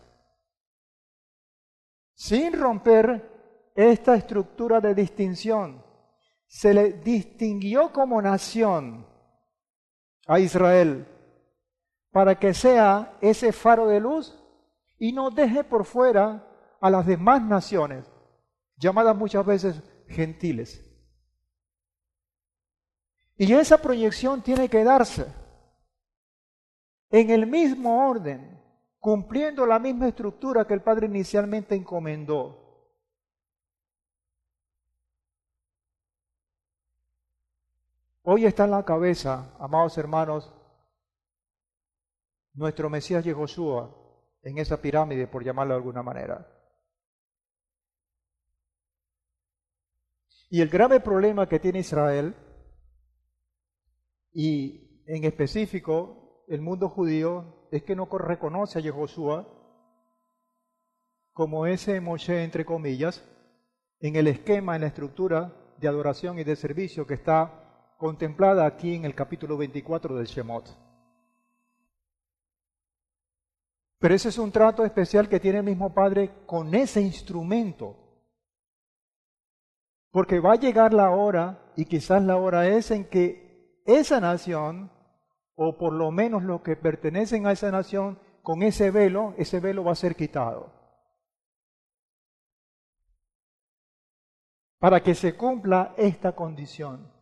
sin romper esta estructura de distinción. Se le distinguió como nación a Israel para que sea ese faro de luz y no deje por fuera a las demás naciones, llamadas muchas veces gentiles. Y esa proyección tiene que darse en el mismo orden, cumpliendo la misma estructura que el Padre inicialmente encomendó. Hoy está en la cabeza, amados hermanos, nuestro Mesías Yehoshua en esa pirámide, por llamarlo de alguna manera. Y el grave problema que tiene Israel, y en específico el mundo judío, es que no reconoce a Yehoshua como ese Moshe, entre comillas, en el esquema, en la estructura de adoración y de servicio que está contemplada aquí en el capítulo 24 del Shemot. Pero ese es un trato especial que tiene el mismo Padre con ese instrumento. Porque va a llegar la hora, y quizás la hora es en que esa nación, o por lo menos los que pertenecen a esa nación, con ese velo va a ser quitado. Para que se cumpla esta condición.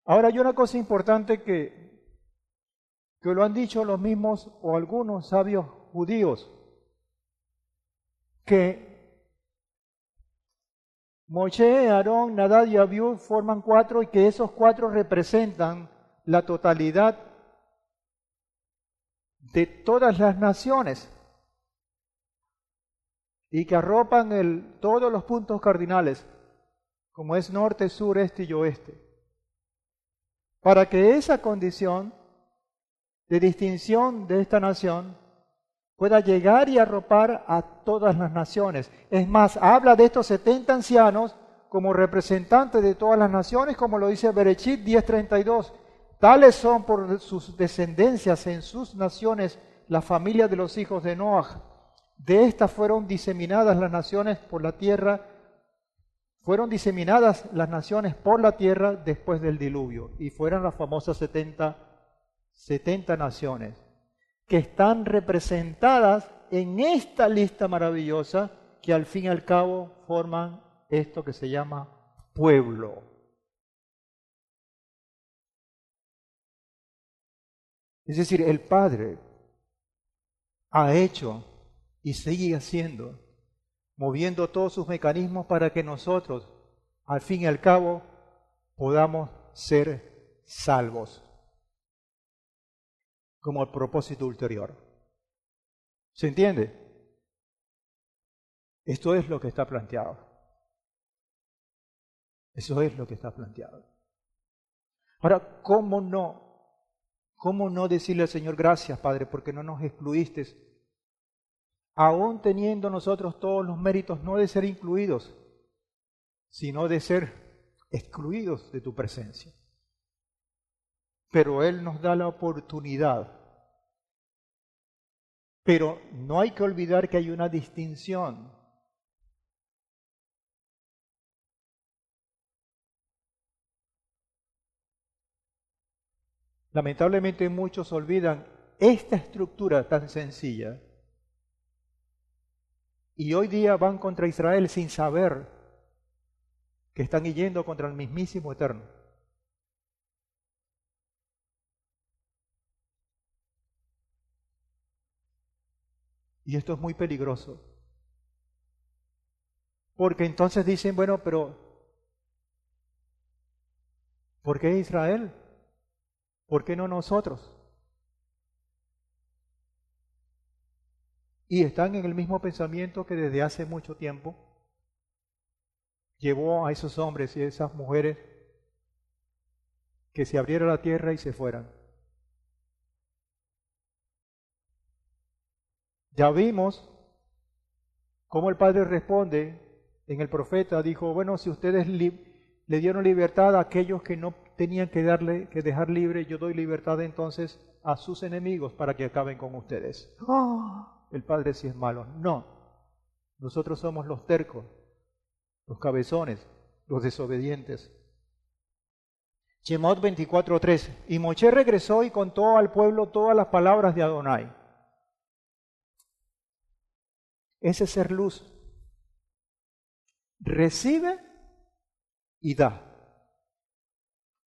Ahora hay una cosa importante que lo han dicho los mismos o algunos sabios judíos, que Moshe, Aarón, Nadab y Abiú forman 4 y que esos 4 representan la totalidad de todas las naciones y que arropan todos los puntos cardinales, como es norte, sur, este y oeste, para que esa condición de distinción de esta nación pueda llegar y arropar a todas las naciones. Es más, habla de estos 70 ancianos como representantes de todas las naciones, como lo dice Bereshit 10:32. Tales son por sus descendencias en sus naciones la familia de los hijos de Noaj. De estas fueron diseminadas las naciones por la tierra, después del diluvio, y fueron las famosas 70 naciones, que están representadas en esta lista maravillosa, que al fin y al cabo forman esto que se llama pueblo. Es decir, el Padre ha hecho y sigue haciendo, moviendo todos sus mecanismos para que nosotros, al fin y al cabo, podamos ser salvos, como el propósito ulterior. ¿Se entiende? Esto es lo que está planteado. Eso es lo que está planteado. Ahora, ¿cómo no decirle al Señor gracias, Padre, porque no nos excluiste? Aún teniendo nosotros todos los méritos, no de ser incluidos, sino de ser excluidos de tu presencia. Pero Él nos da la oportunidad. Pero no hay que olvidar que hay una distinción. Lamentablemente muchos olvidan esta estructura tan sencilla. Y hoy día van contra Israel sin saber que están yendo contra el mismísimo Eterno. Y esto es muy peligroso. Porque entonces dicen, bueno, pero ¿por qué Israel? ¿Por qué no nosotros? Y están en el mismo pensamiento que desde hace mucho tiempo llevó a esos hombres y a esas mujeres que se abriera la tierra y se fueran. Ya vimos cómo el Padre responde en el profeta, dijo, bueno, si ustedes le dieron libertad a aquellos que no tenían que dejar libre, yo doy libertad entonces a sus enemigos para que acaben con ustedes. El Padre sí es malo. No, nosotros somos los tercos, los cabezones, los desobedientes. Shemot 24:3. Y Moshe regresó y contó al pueblo todas las palabras de Adonai. Ese es ser luz. Recibe y da.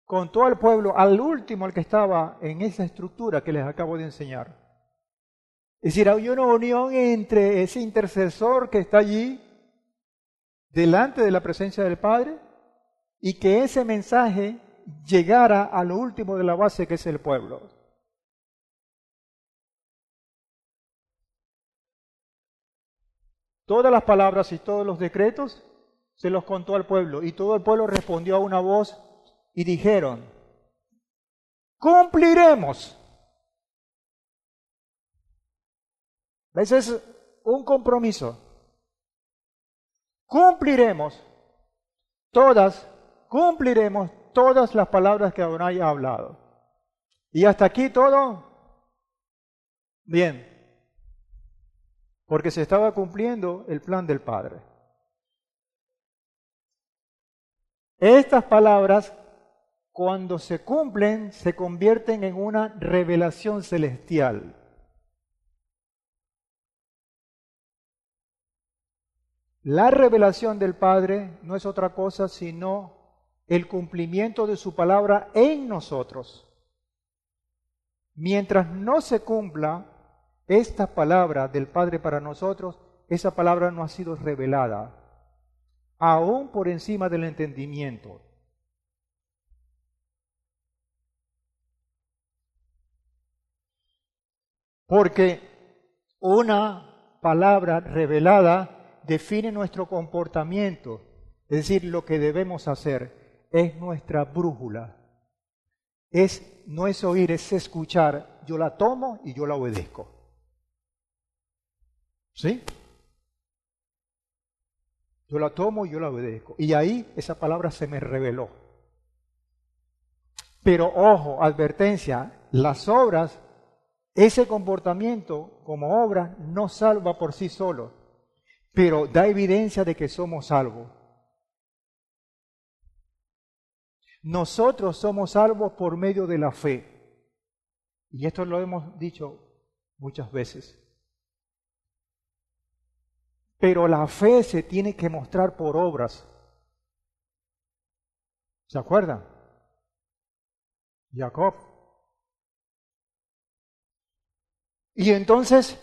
Contó al pueblo, al último, al que estaba en esa estructura que les acabo de enseñar. Es decir, hay una unión entre ese intercesor que está allí, delante de la presencia del Padre, y que ese mensaje llegara a lo último de la base, que es el pueblo. Todas las palabras y todos los decretos se los contó al pueblo, y todo el pueblo respondió a una voz y dijeron, cumpliremos. Ese es un compromiso. Cumpliremos todas las palabras que Adonai ha hablado. Y hasta aquí todo bien, porque se estaba cumpliendo el plan del Padre. Estas palabras, cuando se cumplen, se convierten en una revelación celestial. La revelación del Padre no es otra cosa sino el cumplimiento de su palabra en nosotros. Mientras no se cumpla esta palabra del Padre para nosotros, esa palabra no ha sido revelada, aún por encima del entendimiento. Porque una palabra revelada define nuestro comportamiento, es decir, lo que debemos hacer, es nuestra brújula. No es oír, es escuchar. Yo la tomo y yo la obedezco. ¿Sí? Yo la tomo y yo la obedezco. Y ahí esa palabra se me reveló. Pero ojo, advertencia, las obras, ese comportamiento como obra no salva por sí solo, pero da evidencia de que somos salvos. Nosotros somos salvos por medio de la fe. Y esto lo hemos dicho muchas veces. Pero la fe se tiene que mostrar por obras. ¿Se acuerdan? Jacob. Y entonces,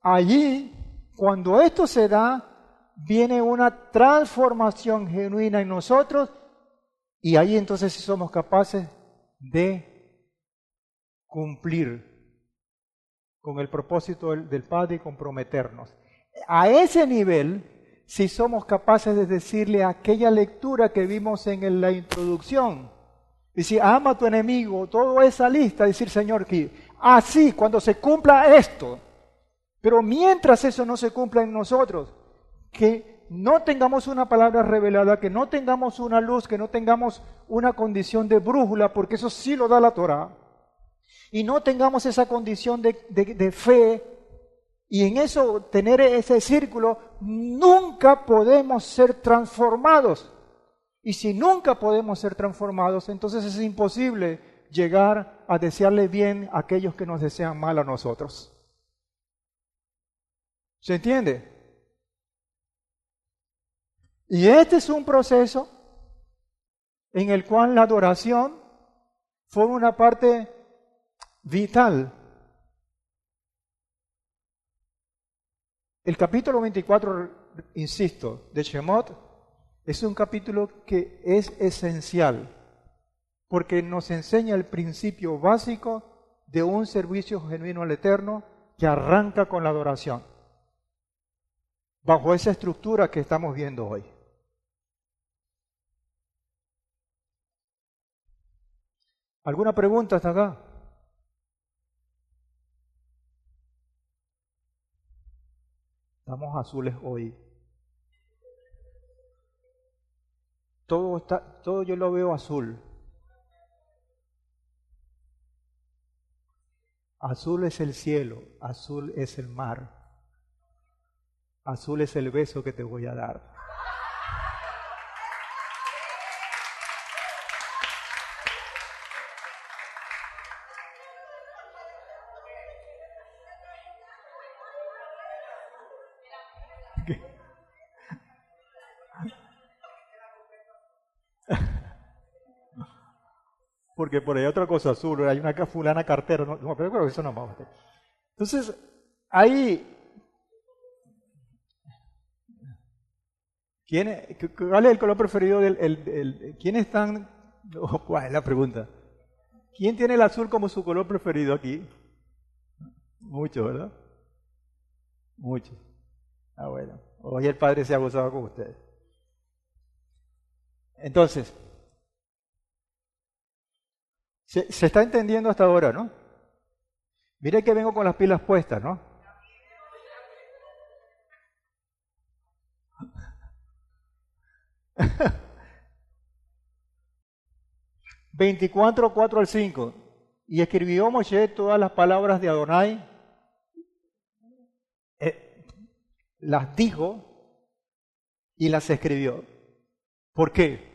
allí, cuando esto se da, viene una transformación genuina en nosotros, y ahí entonces sí somos capaces de cumplir con el propósito del Padre y comprometernos. A ese nivel, si somos capaces de decirle aquella lectura que vimos en la introducción, decir, ama a tu enemigo, toda esa lista, decir, Señor, que así, cuando se cumpla esto, pero mientras eso no se cumpla en nosotros, que no tengamos una palabra revelada, que no tengamos una luz, que no tengamos una condición de brújula, porque eso sí lo da la Torá, y no tengamos esa condición de fe, y en eso tener ese círculo, nunca podemos ser transformados. Y si nunca podemos ser transformados, entonces es imposible llegar a desearle bien a aquellos que nos desean mal a nosotros. ¿Se entiende? Y este es un proceso en el cual la adoración forma una parte vital. El capítulo 24, insisto, de Shemot, es un capítulo que es esencial, porque nos enseña el principio básico de un servicio genuino al Eterno que arranca con la adoración, bajo esa estructura que estamos viendo hoy. ¿Alguna pregunta hasta acá? Estamos azules hoy. Todo yo lo veo azul. Azul es el cielo, azul es el mar, azul es el beso que te voy a dar. Porque por ahí hay otra cosa azul, hay una fulana cartera, no, pero creo que eso no vamos a hacer. Entonces, ahí, ¿cuál es el color preferido ¿quiénes están? ¿Cuál es la pregunta? ¿Quién tiene el azul como su color preferido aquí? Muchos, ¿verdad? Muchos. Ah, bueno, hoy el Padre se ha gozado con ustedes. Entonces, se está entendiendo hasta ahora, ¿no? Mire que vengo con las pilas puestas, ¿no? (24, 4 al 5). Y escribió Moshe todas las palabras de Adonai, las dijo y las escribió. ¿Por qué?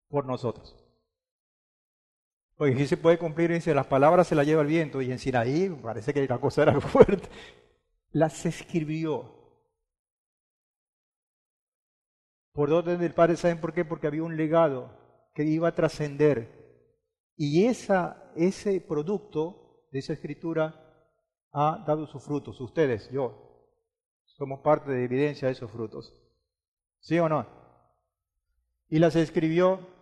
Por nosotros. Porque aquí se puede cumplir, dice, las palabras se las lleva el viento, y en Sinaí parece que la cosa era fuerte. Las escribió. Por orden del Padre, ¿saben por qué? Porque había un legado que iba a trascender. Y ese producto de esa escritura ha dado sus frutos. Ustedes, yo, somos parte de evidencia de esos frutos. ¿Sí o no? Y las escribió,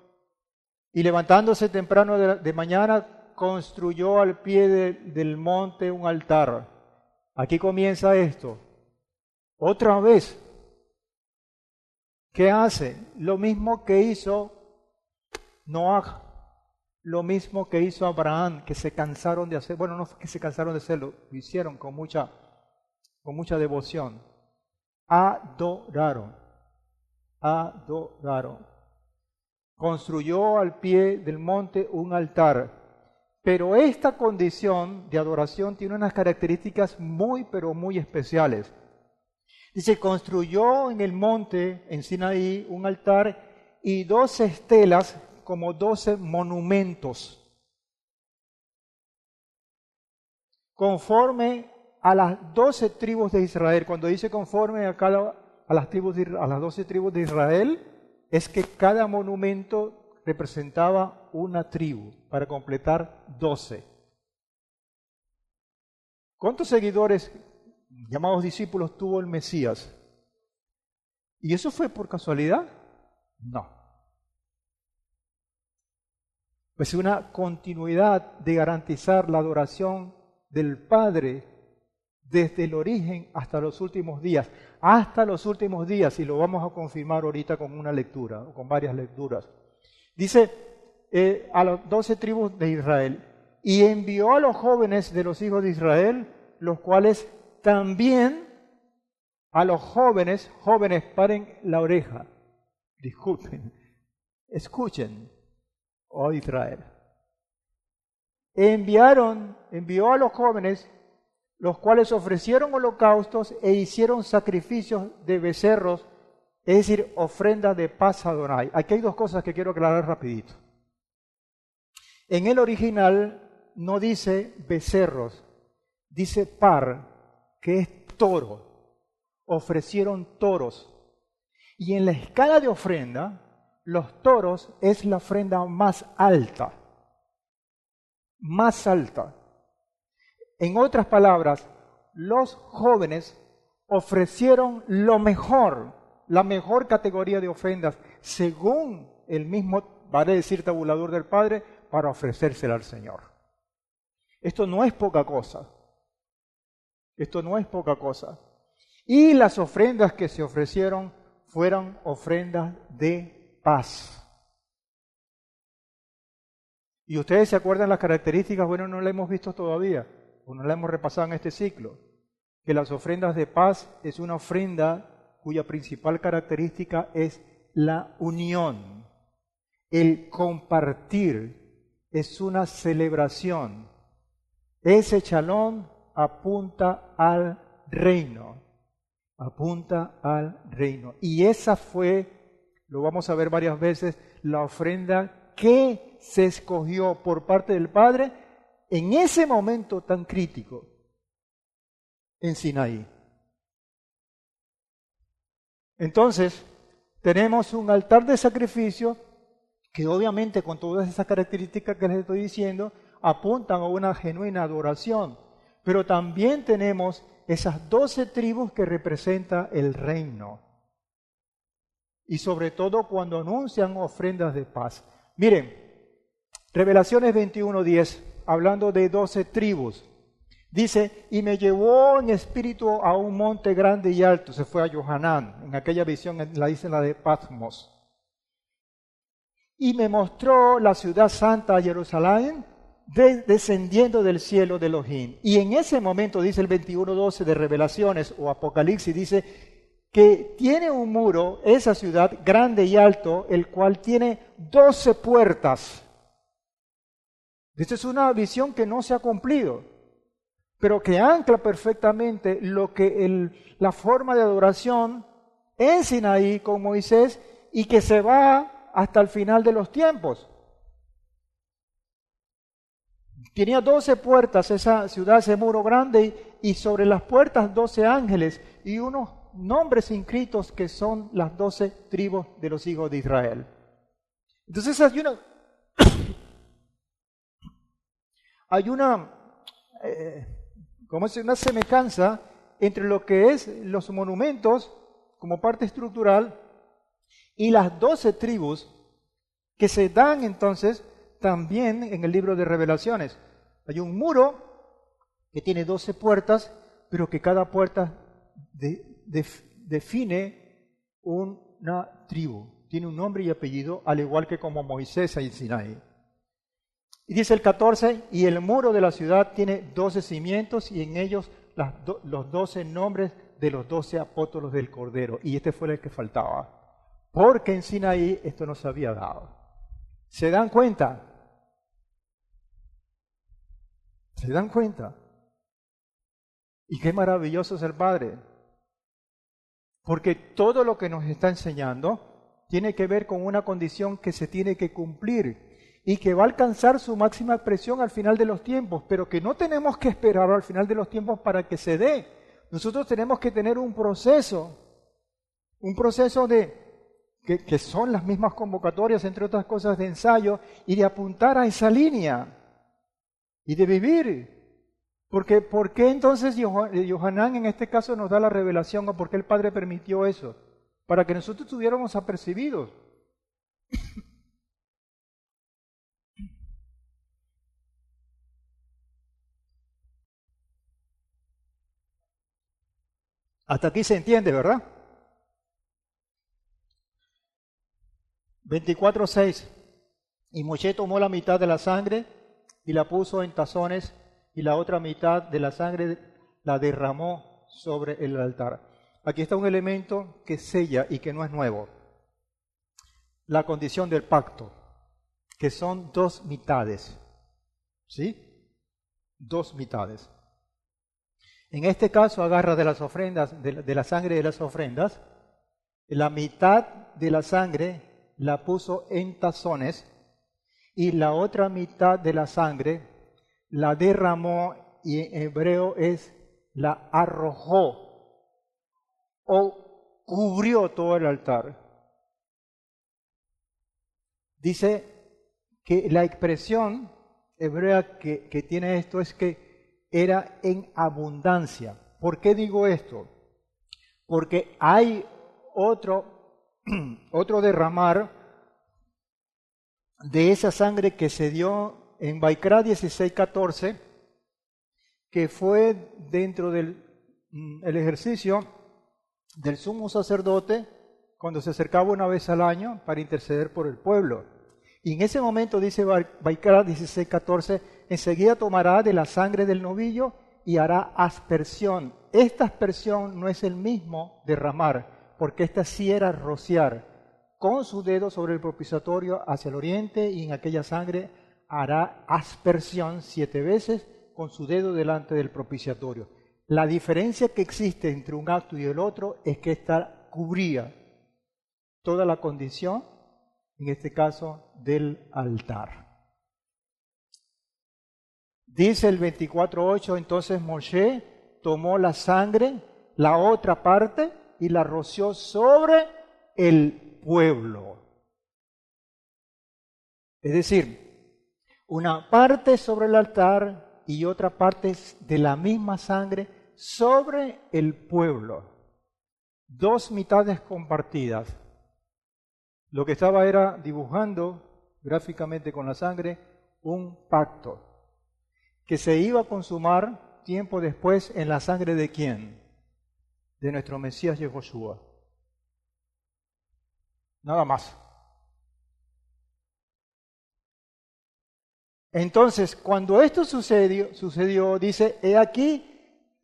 y levantándose temprano de mañana, construyó al pie del monte un altar. Aquí comienza esto. Otra vez, ¿qué hace? Lo mismo que hizo Noah, lo mismo que hizo Abraham, que se cansaron de hacer, bueno, no que se cansaron de hacerlo, lo hicieron con mucha devoción. Adoraron. Construyó al pie del monte un altar. Pero esta condición de adoración tiene unas características muy, pero muy especiales. Dice, construyó en el monte, en Sinaí, un altar y 12 estelas, como 12 monumentos, conforme a las 12 tribus de Israel. Cuando dice conforme a las 12 tribus de Israel, es que cada monumento representaba una tribu, para completar 12. ¿Cuántos seguidores, llamados discípulos, tuvo el Mesías? ¿Y eso fue por casualidad? No. Pues una continuidad de garantizar la adoración del Padre desde el origen hasta los últimos días. Hasta los últimos días, y lo vamos a confirmar ahorita con una lectura, o con varias lecturas. Dice a las 12 tribus de Israel, y envió a los jóvenes de los hijos de Israel, los cuales también a los jóvenes, paren la oreja, disculpen, escuchen, oh Israel. Envió a los jóvenes, los cuales ofrecieron holocaustos e hicieron sacrificios de becerros, es decir, ofrendas de paz a Adonai. Aquí hay dos cosas que quiero aclarar rapidito. En el original no dice becerros, dice par, que es toro. Ofrecieron toros. Y en la escala de ofrenda, los toros es la ofrenda más alta. Más alta. En otras palabras, los jóvenes ofrecieron lo mejor, la mejor categoría de ofrendas, según el mismo, vale decir, tabulador del Padre, para ofrecérsela al Señor. Esto no es poca cosa. Esto no es poca cosa. Y las ofrendas que se ofrecieron fueron ofrendas de paz. Y ustedes se acuerdan las características, bueno, no las hemos visto todavía, o no las hemos repasado en este ciclo, que las ofrendas de paz es una ofrenda cuya principal característica es la unión, el compartir, es una celebración. Ese shalom apunta al reino, apunta al reino. Y esa fue, lo vamos a ver varias veces, la ofrenda que se escogió por parte del Padre en ese momento tan crítico en Sinaí. Entonces, tenemos un altar de sacrificio que obviamente con todas esas características que les estoy diciendo apuntan a una genuina adoración, pero también tenemos esas 12 tribus que representan el reino. Y sobre todo cuando anuncian ofrendas de paz. Miren, Revelaciones 21:10, hablando de 12 tribus, dice, y me llevó en espíritu a un monte grande y alto, se fue a Johanán, en aquella visión en la isla de Patmos, y me mostró la ciudad santa, Jerusalén, descendiendo del cielo de Elohim. Y en ese momento, dice el 21:12 de Revelaciones o Apocalipsis, dice que tiene un muro, esa ciudad, grande y alto, el cual tiene 12 puertas. Esta es una visión que no se ha cumplido, pero que ancla perfectamente lo que la forma de adoración en Sinaí con Moisés y que se va hasta el final de los tiempos. Tenía 12 puertas esa ciudad, ese muro grande, y sobre las puertas 12 ángeles y unos nombres inscritos que son las 12 tribus de los hijos de Israel. Entonces hay una semejanza entre lo que es los monumentos como parte estructural y las 12 tribus que se dan entonces también en el libro de Revelaciones. Hay un muro que tiene 12 puertas, pero que cada puerta define una tribu, tiene un nombre y apellido, al igual que como Moisés en Sinaí. Y dice el 14, y el muro de la ciudad tiene 12 cimientos y en ellos los 12 nombres de los 12 apóstolos del Cordero. Y este fue el que faltaba, porque en Sinaí esto no se había dado. ¿Se dan cuenta? ¿Se dan cuenta? Y qué maravilloso es el Padre. Porque todo lo que nos está enseñando tiene que ver con una condición que se tiene que cumplir y que va a alcanzar su máxima expresión al final de los tiempos, pero que no tenemos que esperar al final de los tiempos para que se dé. Nosotros tenemos que tener un proceso que son las mismas convocatorias, entre otras cosas, de ensayo y de apuntar a esa línea y de vivir. Porque, ¿por qué entonces Yohanan en este caso nos da la revelación o por qué el Padre permitió eso? Para que nosotros estuviéramos apercibidos. Hasta aquí se entiende, ¿verdad? 24:6. Y Moshe tomó la mitad de la sangre y la puso en tazones y la otra mitad de la sangre la derramó sobre el altar. Aquí está un elemento que sella y que no es nuevo. La condición del pacto, que son 2 mitades. ¿Sí? 2 mitades. En este caso agarra de las ofrendas, de la sangre de las ofrendas, la mitad de la sangre la puso en tazones y la otra mitad de la sangre la derramó, y en hebreo es la arrojó o cubrió todo el altar. Dice que la expresión hebrea que tiene esto es que era en abundancia. ¿Por qué digo esto? Porque hay otro derramar de esa sangre que se dio en Baikra 16:14, que fue dentro del el ejercicio del sumo sacerdote cuando se acercaba una vez al año para interceder por el pueblo. Y en ese momento, dice Baikra 16:14, enseguida tomará de la sangre del novillo y hará aspersión. Esta aspersión no es el mismo derramar, porque esta sí era rociar con su dedo sobre el propiciatorio hacia el oriente, y en aquella sangre hará aspersión 7 veces con su dedo delante del propiciatorio. La diferencia que existe entre un acto y el otro es que esta cubría toda la condición, en este caso, del altar. Dice el 24:8, entonces Moshe tomó la sangre, la otra parte, y la roció sobre el pueblo. Es decir, una parte sobre el altar y otra parte de la misma sangre sobre el pueblo. 2 mitades compartidas. Lo que estaba era dibujando gráficamente con la sangre un pacto que se iba a consumar tiempo después en la sangre ¿de quién? De nuestro Mesías Yehoshua. Nada más. Entonces, cuando esto sucedió, dice, he aquí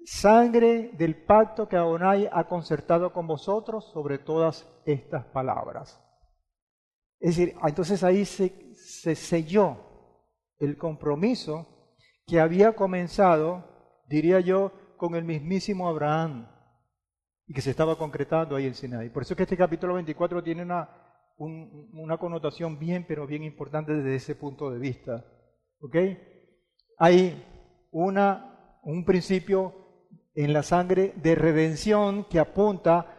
sangre del pacto que Adonai ha concertado con vosotros sobre todas estas palabras. Es decir, entonces ahí se selló el compromiso que había comenzado, diría yo, con el mismísimo Abraham y que se estaba concretando ahí en Sinaí. Por eso es que este capítulo 24 tiene una connotación bien, pero bien importante desde ese punto de vista. ¿Ok? Hay un principio en la sangre de redención que apunta,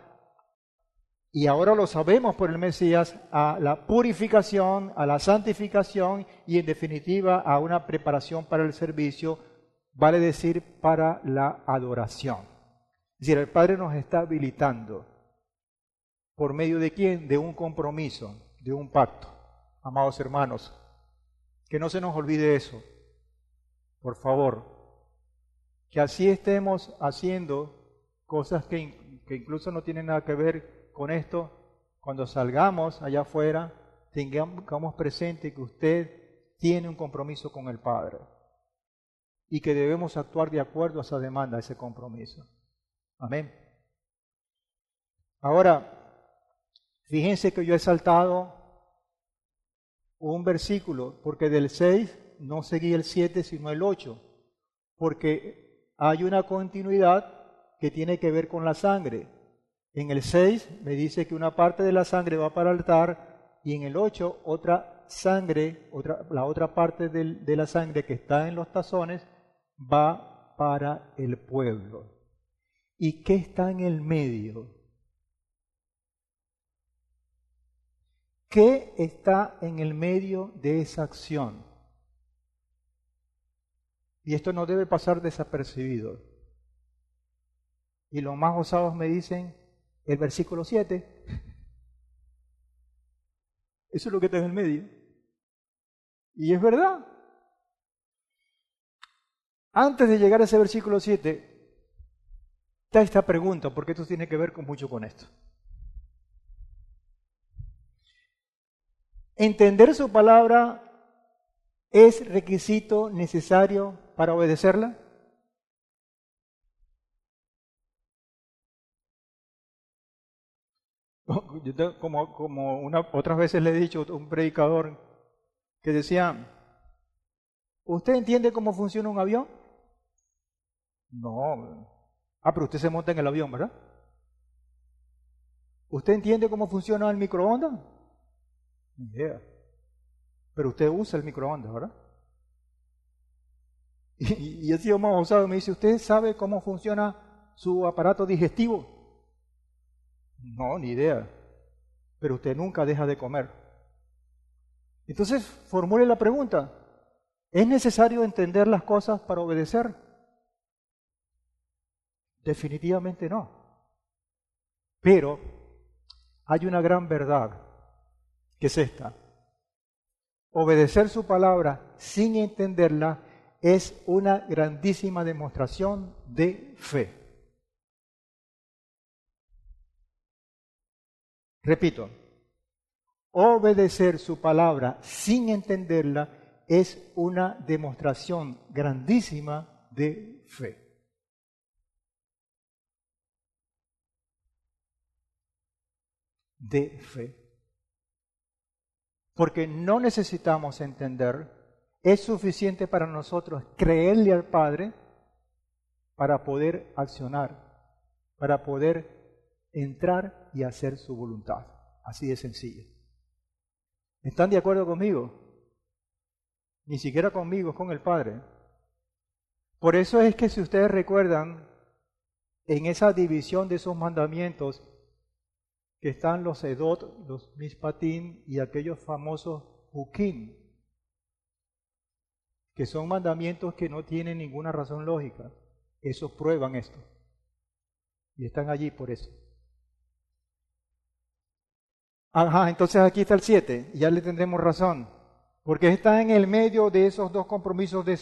y ahora lo sabemos por el Mesías, a la purificación, a la santificación y en definitiva a una preparación para el servicio, vale decir para la adoración. Es decir, el Padre nos está habilitando. ¿Por medio de quién? De un compromiso, de un pacto. Amados hermanos, que no se nos olvide eso, por favor. Que así estemos haciendo cosas que incluso no tienen nada que ver con esto, cuando salgamos allá afuera, tengamos presente que usted tiene un compromiso con el Padre y que debemos actuar de acuerdo a esa demanda, a ese compromiso. Amén. Ahora, fíjense que yo he saltado un versículo, porque del 6 no seguí el 7, sino el 8, porque hay una continuidad que tiene que ver con la sangre. En el 6 me dice que una parte de la sangre va para el altar, y en el 8 otra sangre, la otra parte de la sangre que está en los tazones va para el pueblo. ¿Y qué está en el medio? ¿Qué está en el medio de esa acción? Y esto no debe pasar desapercibido. Y los más osados me dicen, el versículo 7. Eso es lo que está en el medio. Y es verdad. Antes de llegar a ese versículo 7, está esta pregunta, porque esto tiene que ver mucho con esto. ¿Entender su palabra es requisito necesario para obedecerla? Yo como otras veces le he dicho a un predicador que decía, ¿usted entiende cómo funciona un avión? No. Pero usted se monta en el avión, ¿verdad? ¿Usted entiende cómo funciona el microondas? Ni idea. pero usted usa el microondas, ¿verdad? Y ha sido más osado, me dice, ¿usted sabe cómo funciona su aparato digestivo? No, ni idea, pero usted nunca deja de comer. Entonces, formule la pregunta, ¿es necesario entender las cosas para obedecer? Definitivamente no. Pero hay una gran verdad, que es esta. Obedecer su palabra sin entenderla es una grandísima demostración de fe. Repito, obedecer su palabra sin entenderla es una demostración grandísima de fe. De fe. Porque no necesitamos entender, es suficiente para nosotros creerle al Padre para poder accionar, para poder entrar y hacer su voluntad. Así de sencillo. ¿Están de acuerdo conmigo? Ni siquiera conmigo, con el Padre. Por eso es que si ustedes recuerdan, en esa división de esos mandamientos, que están los Edot, los Mishpatim y aquellos famosos Hukim, que son mandamientos que no tienen ninguna razón lógica. Esos prueban esto. Y están allí por eso. Ajá, entonces aquí está el 7, ya le tendremos razón. Porque está en el medio de esos dos compromisos, de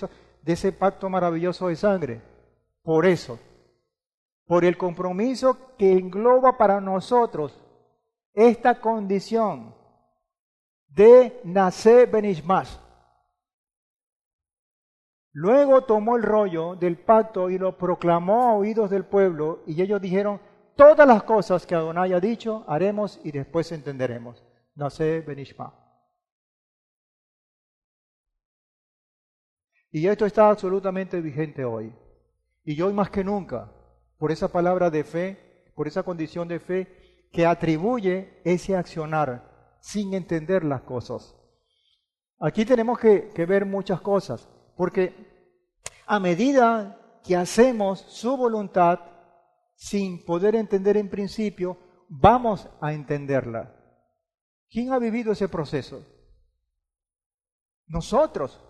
ese pacto maravilloso de sangre. Por eso, por el compromiso que engloba para nosotros esta condición de nacer benishmash. Luego tomó el rollo del pacto y lo proclamó a oídos del pueblo, y ellos dijeron, todas las cosas que Adonai ha dicho, haremos y después entenderemos. Nacer benishmash. Y esto está absolutamente vigente hoy. Y hoy más que nunca, por esa palabra de fe, por esa condición de fe, que atribuye ese accionar sin entender las cosas. Aquí tenemos que ver muchas cosas, porque a medida que hacemos su voluntad sin poder entender en principio, vamos a entenderla. ¿Quién ha vivido ese proceso? Nosotros.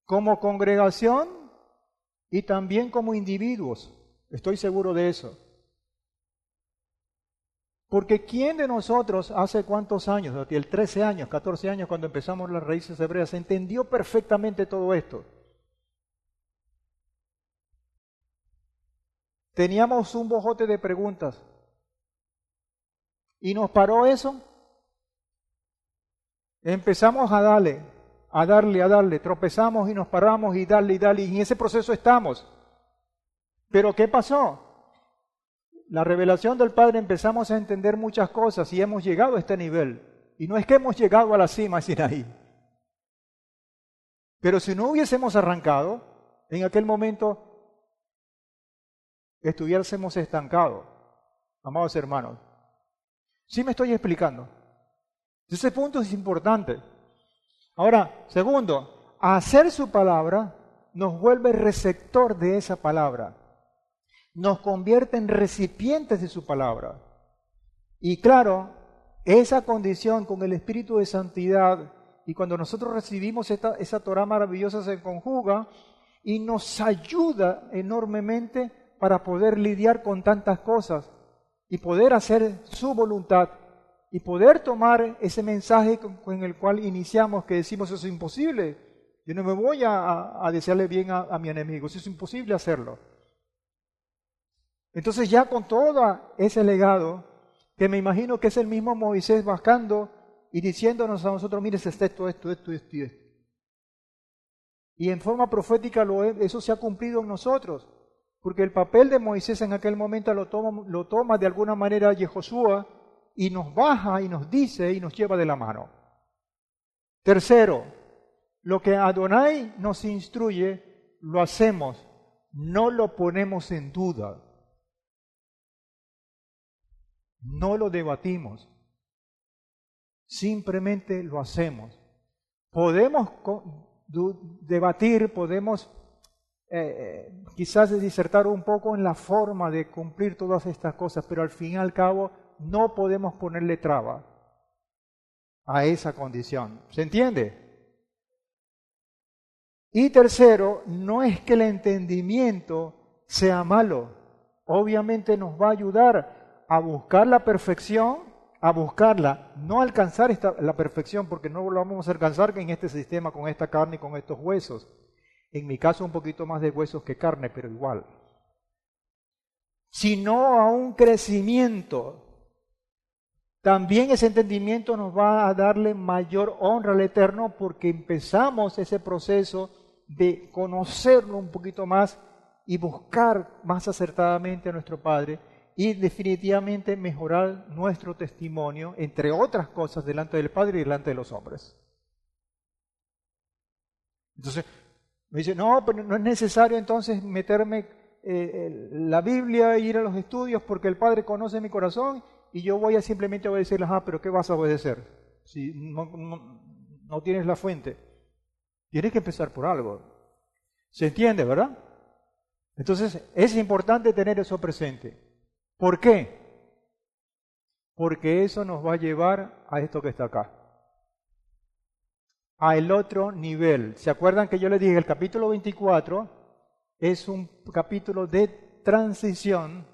Como congregación y también como individuos. Estoy seguro de eso. Porque ¿quién de nosotros hace cuántos años, 13 años, 14 años, cuando empezamos las raíces hebreas, entendió perfectamente todo esto? Teníamos un bojote de preguntas. ¿Y nos paró eso? Empezamos a darle, tropezamos y nos paramos y darle, y en ese proceso estamos. Pero ¿qué pasó? La revelación del Padre empezamos a entender muchas cosas y hemos llegado a este nivel. Y no es que hemos llegado a la cima de Sinaí. Pero si no hubiésemos arrancado, en aquel momento estuviésemos estancados, amados hermanos. ¿Sí me estoy explicando? Ese punto es importante. Ahora, segundo, hacer su palabra nos vuelve receptor de esa palabra. Nos convierte en recipientes de su palabra. Y claro, esa condición con el Espíritu de Santidad, y cuando nosotros recibimos esa Torah maravillosa, se conjuga y nos ayuda enormemente para poder lidiar con tantas cosas y poder hacer su voluntad y poder tomar ese mensaje con el cual iniciamos, que decimos eso es imposible. Yo no me voy a desearle bien a mi enemigo, eso es imposible hacerlo. Entonces ya con todo ese legado, que me imagino que es el mismo Moisés bajando y diciéndonos a nosotros, mire, está esto. Y en forma profética eso se ha cumplido en nosotros, porque el papel de Moisés en aquel momento lo toma de alguna manera Yehoshua y nos baja y nos dice y nos lleva de la mano. Tercero, lo que Adonai nos instruye, lo hacemos, no lo ponemos en duda. No lo debatimos. simplemente lo hacemos. Podemos debatir, podemos quizás disertar un poco en la forma de cumplir todas estas cosas, pero al fin y al cabo no podemos ponerle traba a esa condición. ¿Se entiende? Y tercero, no es que el entendimiento sea malo. Obviamente nos va a ayudar a buscar la perfección, a buscarla, no alcanzar la perfección, porque no lo vamos a alcanzar en este sistema, con esta carne y con estos huesos. En mi caso un poquito más de huesos que carne, pero igual. Sino a un crecimiento. También ese entendimiento nos va a darle mayor honra al Eterno, porque empezamos ese proceso de conocerlo un poquito más y buscar más acertadamente a nuestro Padre y definitivamente mejorar nuestro testimonio, entre otras cosas, delante del Padre y delante de los hombres. Entonces, me dice, no, pero no es necesario entonces meterme la Biblia e ir a los estudios porque el Padre conoce mi corazón y yo voy a simplemente obedecerle. Pero ¿qué vas a obedecer si no tienes la fuente? Tienes que empezar por algo. ¿Se entiende, verdad? Entonces, es importante tener eso presente. ¿Por qué? Porque eso nos va a llevar a esto que está acá. A el otro nivel. ¿Se acuerdan que yo les dije el capítulo 24 es un capítulo de transición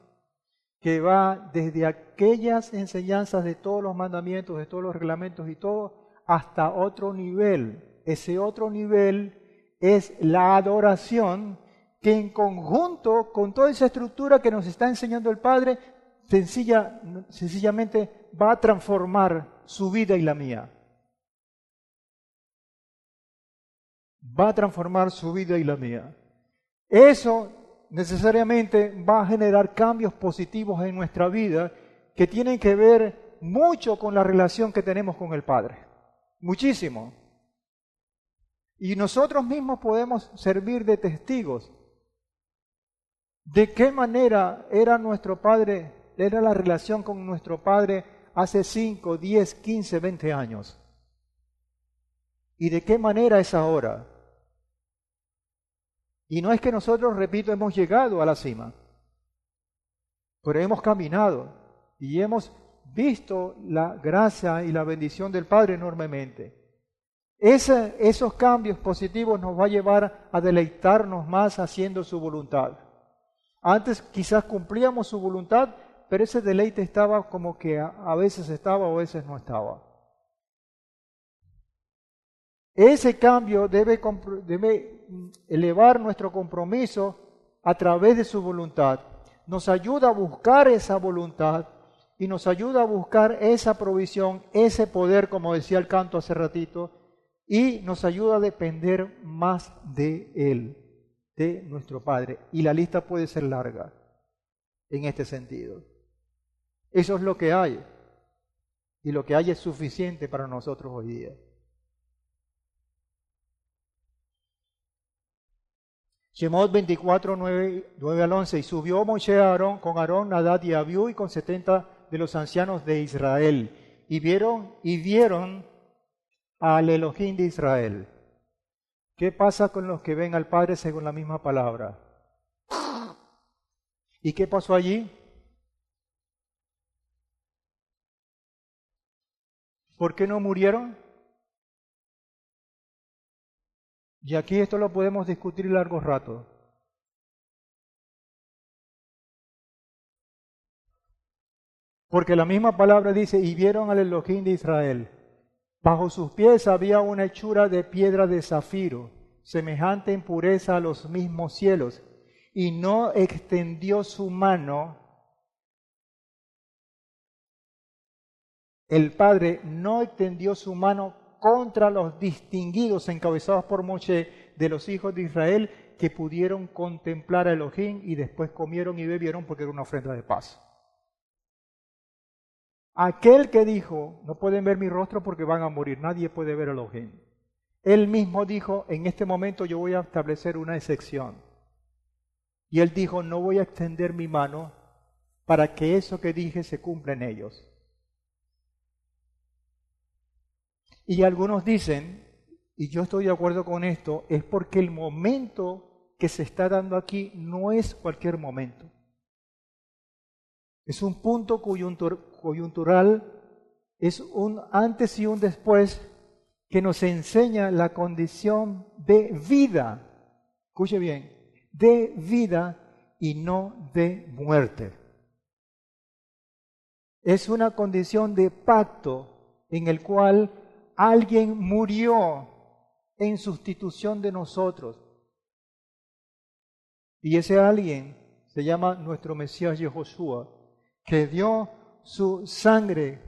que va desde aquellas enseñanzas de todos los mandamientos, de todos los reglamentos y todo, hasta otro nivel. Ese otro nivel es la adoración que en conjunto con toda esa estructura que nos está enseñando el Padre, sencillamente va a transformar su vida y la mía. Va a transformar su vida y la mía. Eso necesariamente va a generar cambios positivos en nuestra vida que tienen que ver mucho con la relación que tenemos con el Padre. Muchísimo. Y nosotros mismos podemos servir de testigos. ¿De qué manera era nuestro Padre, era la relación con nuestro Padre hace 5, 10, 15, 20 años? ¿Y de qué manera es ahora? Y no es que nosotros, repito, hemos llegado a la cima, pero hemos caminado y hemos visto la gracia y la bendición del Padre enormemente. Esos cambios positivos nos va a llevar a deleitarnos más haciendo su voluntad. Antes quizás cumplíamos su voluntad, pero ese deleite estaba como que a veces estaba o a veces no estaba. Ese cambio debe elevar nuestro compromiso a través de su voluntad. Nos ayuda a buscar esa voluntad y nos ayuda a buscar esa provisión, ese poder, como decía el canto hace ratito, y nos ayuda a depender más de Él, de nuestro Padre. Y la lista puede ser larga en este sentido. Eso es lo que hay. Y lo que hay es suficiente para nosotros hoy día. Shemot 24, 9 al 11. Y subió Moshe a Aarón, con Aarón, Nadab y Abiú y con 70 de los ancianos de Israel. Y vieron al Elohim de Israel. ¿Qué pasa con los que ven al Padre según la misma palabra? ¿Y qué pasó allí? ¿Por qué no murieron? Y aquí esto lo podemos discutir largo rato. Porque la misma palabra dice, y vieron al Elohim de Israel. Bajo sus pies había una hechura de piedra de zafiro, semejante en pureza a los mismos cielos, y no extendió su mano. El Padre no extendió su mano contra los distinguidos encabezados por Moshe de los hijos de Israel que pudieron contemplar a Elohim y después comieron y bebieron porque era una ofrenda de paz. Aquel que dijo, no pueden ver mi rostro porque van a morir, nadie puede ver a Elohim. Él mismo dijo, en este momento yo voy a establecer una excepción. Y él dijo, no voy a extender mi mano para que eso que dije se cumpla en ellos. Y algunos dicen, y yo estoy de acuerdo con esto, es porque el momento que se está dando aquí no es cualquier momento. Es un punto coyuntural, es un antes y un después que nos enseña la condición de vida. Escuche bien, de vida y no de muerte. Es una condición de pacto en el cual alguien murió en sustitución de nosotros. Y ese alguien se llama nuestro Mesías Yehoshua, que dio su sangre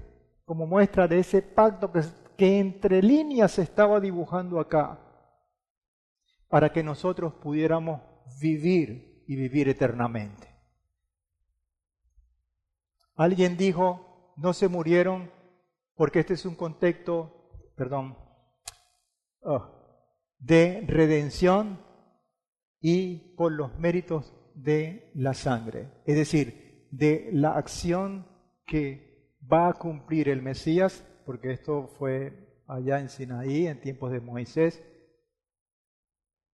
como muestra de ese pacto que entre líneas se estaba dibujando acá, para que nosotros pudiéramos vivir y vivir eternamente. Alguien dijo, no se murieron porque este es un contexto, de redención y por los méritos de la sangre, es decir, de la acción que va a cumplir el Mesías, porque esto fue allá en Sinaí, en tiempos de Moisés,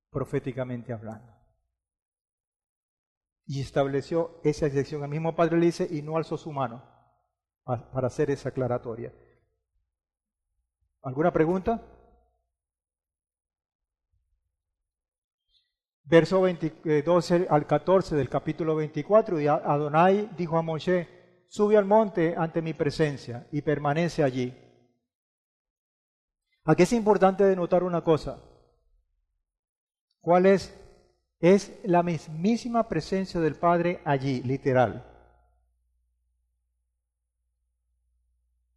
proféticamente hablando. Y estableció esa excepción. El mismo Padre le dice, y no alzó su mano para hacer esa aclaratoria. ¿Alguna pregunta? Verso 12 al 14 del capítulo 24, y Adonai dijo a Moshe, sube al monte ante mi presencia y permanece allí. Aquí es importante denotar una cosa. ¿Cuál es? Es la mismísima presencia del Padre allí, literal.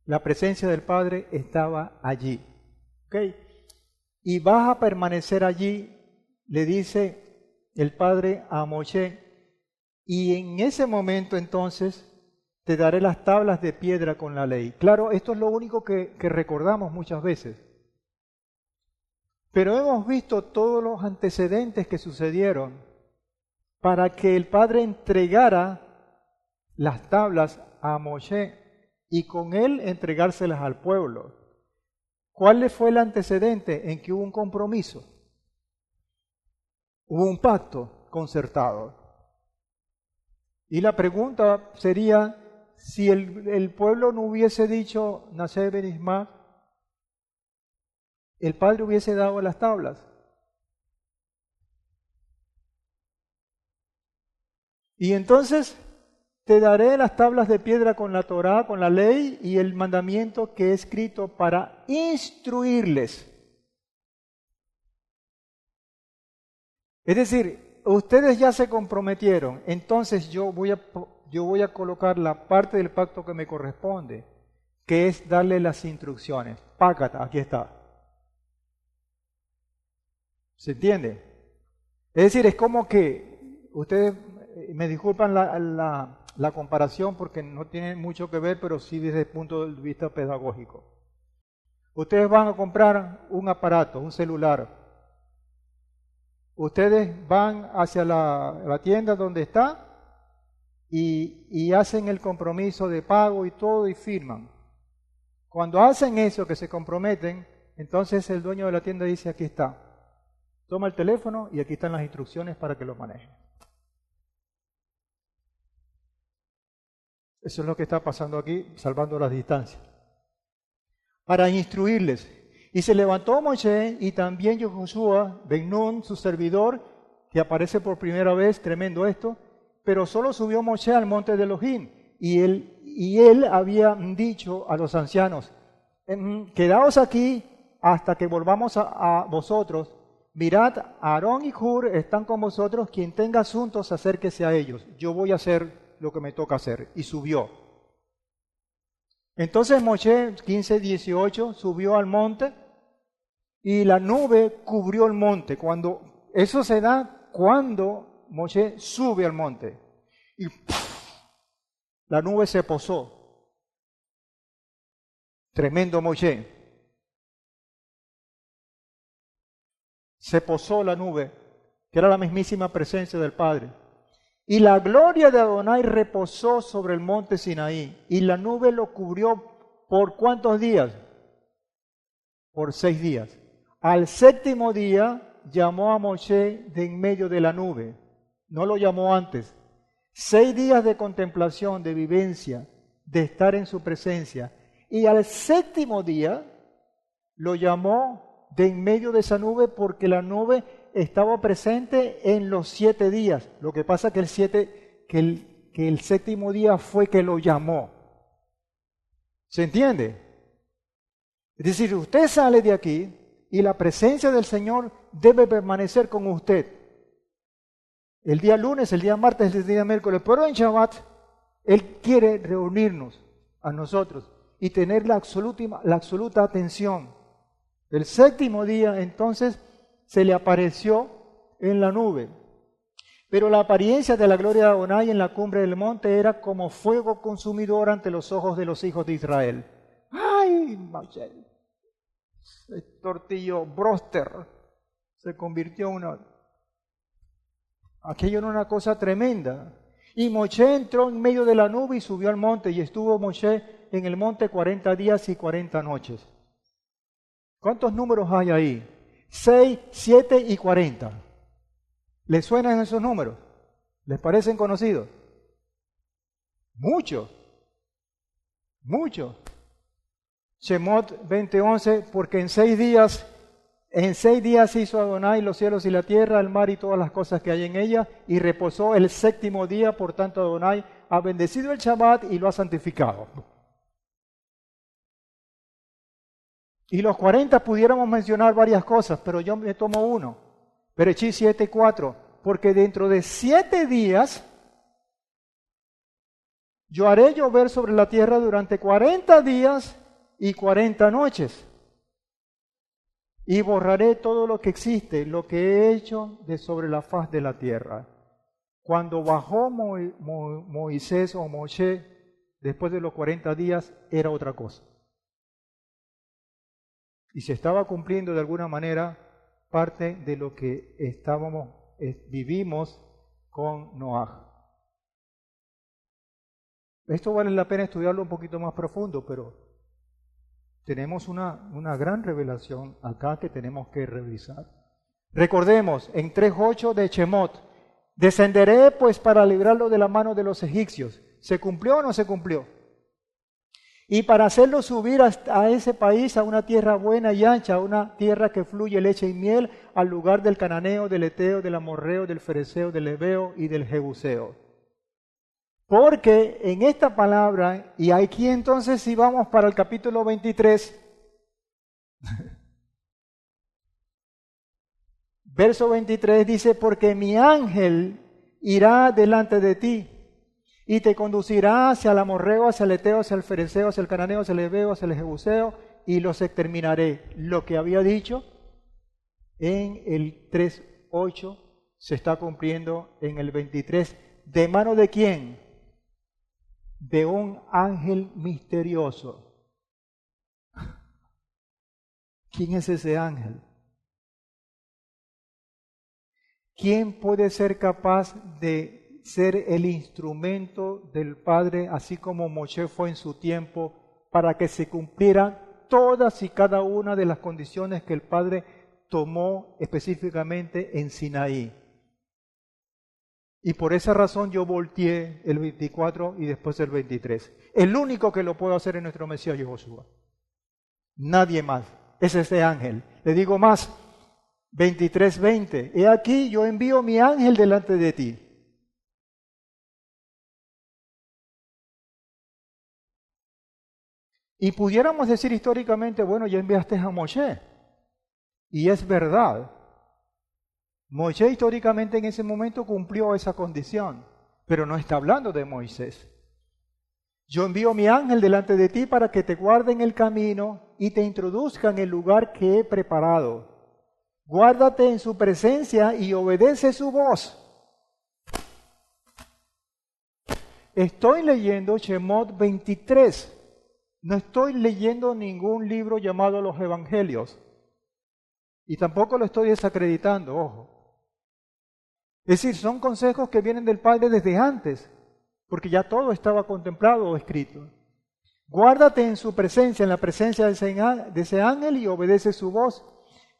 La presencia del Padre estaba allí. ¿Ok? Y vas a permanecer allí, le dice el Padre a Moshe, y en ese momento entonces te daré las tablas de piedra con la ley. Claro, esto es lo único que recordamos muchas veces. Pero hemos visto todos los antecedentes que sucedieron para que el Padre entregara las tablas a Moshe y con él entregárselas al pueblo. ¿Cuál fue el antecedente? En que hubo un compromiso, hubo un pacto concertado. Y la pregunta sería, si el pueblo no hubiese dicho, Nacé ben Isma, el Padre hubiese dado las tablas. Y entonces te daré las tablas de piedra con la Torá, con la ley y el mandamiento que he escrito para instruirles. Es decir, ustedes ya se comprometieron, entonces yo voy a colocar la parte del pacto que me corresponde, que es darle las instrucciones. Pácata, aquí está. ¿Se entiende? Es decir, es como que, ustedes me disculpan la comparación porque no tiene mucho que ver, pero sí desde el punto de vista pedagógico. Ustedes van a comprar un aparato, un celular. Ustedes van hacia la tienda donde está y hacen el compromiso de pago y todo y firman. Cuando hacen eso, que se comprometen, entonces el dueño de la tienda dice, aquí está. Toma el teléfono y aquí están las instrucciones para que lo manejen. Eso es lo que está pasando aquí, salvando las distancias. Para instruirles. Y se levantó Moshe y también Yehoshua ben Nun, su servidor, que aparece por primera vez, tremendo esto, pero solo subió Moshe al monte de Elohim. Y él había dicho a los ancianos, quedaos aquí hasta que volvamos a vosotros. Mirad, Aarón y Hur están con vosotros, quien tenga asuntos, acérquese a ellos. Yo voy a hacer lo que me toca hacer. Y subió. Entonces Moshe, 15:18, subió al monte y la nube cubrió el monte. Eso se da cuando Moshe sube al monte. Y la nube se posó. Tremendo Moshe. Se posó la nube, que era la mismísima presencia del Padre. Y la gloria de Adonai reposó sobre el monte Sinaí, y la nube lo cubrió ¿por cuántos días? por 6 días. Al séptimo día llamó a Moshe de en medio de la nube. No lo llamó antes. 6 días de contemplación, de vivencia, de estar en su presencia. Y al séptimo día lo llamó de en medio de esa nube porque la nube estaba presente en los 7 días. Lo que pasa que el séptimo día fue que lo llamó. ¿Se entiende? Es decir, usted sale de aquí y la presencia del Señor debe permanecer con usted. El día lunes, el día martes, el día miércoles, pero en Shabbat, Él quiere reunirnos a nosotros y tener la absoluta atención. El séptimo día, entonces, se le apareció en la nube. Pero la apariencia de la gloria de Adonai en la cumbre del monte era como fuego consumidor ante los ojos de los hijos de Israel. ¡Ay, Moshe! El tortillo broster se convirtió en aquello era una cosa tremenda. Y Moshe entró en medio de la nube y subió al monte, y estuvo Moshe en el monte 40 días y 40 noches. ¿Cuántos números hay ahí? 6, 7 y 40. ¿Les suenan esos números? ¿Les parecen conocidos? Mucho. Shemot 20:11, porque en 6 días hizo Adonai los cielos y la tierra, el mar y todas las cosas que hay en ella, y reposó el séptimo día, por tanto Adonai ha bendecido el Shabbat y lo ha santificado. Y los 40 pudiéramos mencionar varias cosas, pero yo me tomo uno. Bereshit 7:4, porque dentro de 7 días yo haré llover sobre la tierra durante 40 días y 40 noches. Y borraré todo lo que existe, lo que he hecho de sobre la faz de la tierra. Cuando bajó Moisés o Moshe, después de los 40 días, era otra cosa. Y se estaba cumpliendo de alguna manera parte de lo que vivimos con Noaj. Esto vale la pena estudiarlo un poquito más profundo, pero tenemos una gran revelación acá que tenemos que revisar. Recordemos, en 3:8 de Shemot, descenderé pues para librarlo de la mano de los egipcios. ¿Se cumplió o no se cumplió? Y para hacerlo subir a ese país, a una tierra buena y ancha, a una tierra que fluye leche y miel, al lugar del cananeo, del eteo, del amorreo, del fereceo, del heveo y del jebuseo. Porque en esta palabra, y aquí entonces si vamos para el capítulo 23, verso 23 dice, porque mi ángel irá delante de ti, y te conducirá hacia el amorreo, hacia el eteo, hacia el fereceo, hacia el cananeo, hacia el heveo, hacia el jebuseo, y los exterminaré. Lo que había dicho en el 3:8 se está cumpliendo en el 23. ¿De mano de quién? De un ángel misterioso. ¿Quién es ese ángel? ¿Quién puede ser capaz de ser el instrumento del Padre, así como Moshe fue en su tiempo, para que se cumplieran todas y cada una de las condiciones que el Padre tomó específicamente en Sinaí? Y por esa razón yo volteé el 24 y después el 23. El único que lo puede hacer es nuestro Mesías Yehoshua. Nadie más. Es ese ángel. Le digo más, 23:20. He aquí, yo envío mi ángel delante de ti. Y pudiéramos decir históricamente, bueno, ya enviaste a Moshe. Y es verdad. Moshe históricamente en ese momento cumplió esa condición, pero no está hablando de Moisés. Yo envío mi ángel delante de ti para que te guarde en el camino y te introduzca en el lugar que he preparado. Guárdate en su presencia y obedece su voz. Estoy leyendo Shemot 23. No estoy leyendo ningún libro llamado Los Evangelios. Y tampoco lo estoy desacreditando, ojo. Es decir, son consejos que vienen del Padre desde antes, porque ya todo estaba contemplado o escrito. Guárdate en su presencia, en la presencia de ese ángel, y obedece su voz.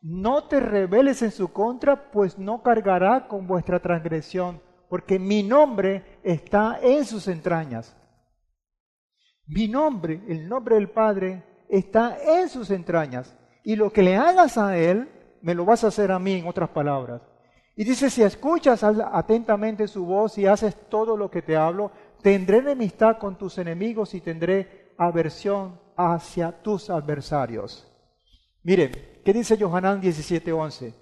No te rebeles en su contra, pues no cargará con vuestra transgresión, porque mi nombre está en sus entrañas. Mi nombre, el nombre del Padre, está en sus entrañas. Y lo que le hagas a Él, me lo vas a hacer a mí, en otras palabras. Y dice, si escuchas atentamente su voz y haces todo lo que te hablo, tendré enemistad con tus enemigos y tendré aversión hacia tus adversarios. Miren, ¿qué dice Yohanan 17:11?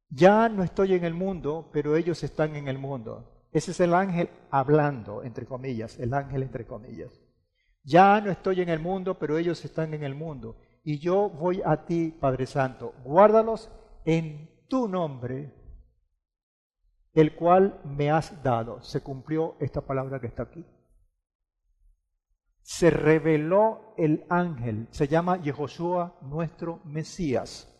Ya no estoy en el mundo, pero ellos están en el mundo. Ese es el ángel hablando, entre comillas, el ángel entre comillas. Ya no estoy en el mundo, pero ellos están en el mundo. Y yo voy a ti, Padre Santo, guárdalos en tu nombre, el cual me has dado. Se cumplió esta palabra que está aquí. Se reveló el ángel, se llama Yehoshua, nuestro Mesías.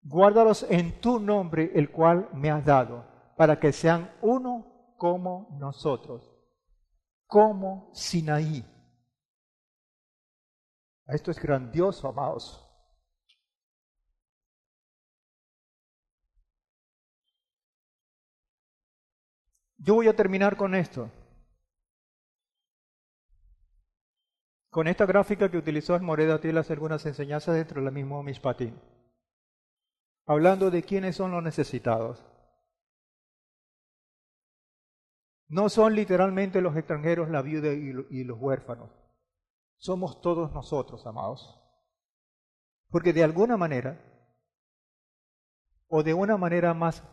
Guárdalos en tu nombre, el cual me has dado, para que sean uno como nosotros, como Sinaí. Esto es grandioso, amados. Yo voy a terminar con esto. Con esta gráfica que utilizó Moreda Tiel hace algunas enseñanzas dentro del mismo Mishpatim. Hablando de quiénes son los necesitados. No son literalmente los extranjeros, la viuda y los huérfanos. Somos todos nosotros, amados. Porque de alguna manera, o de una manera más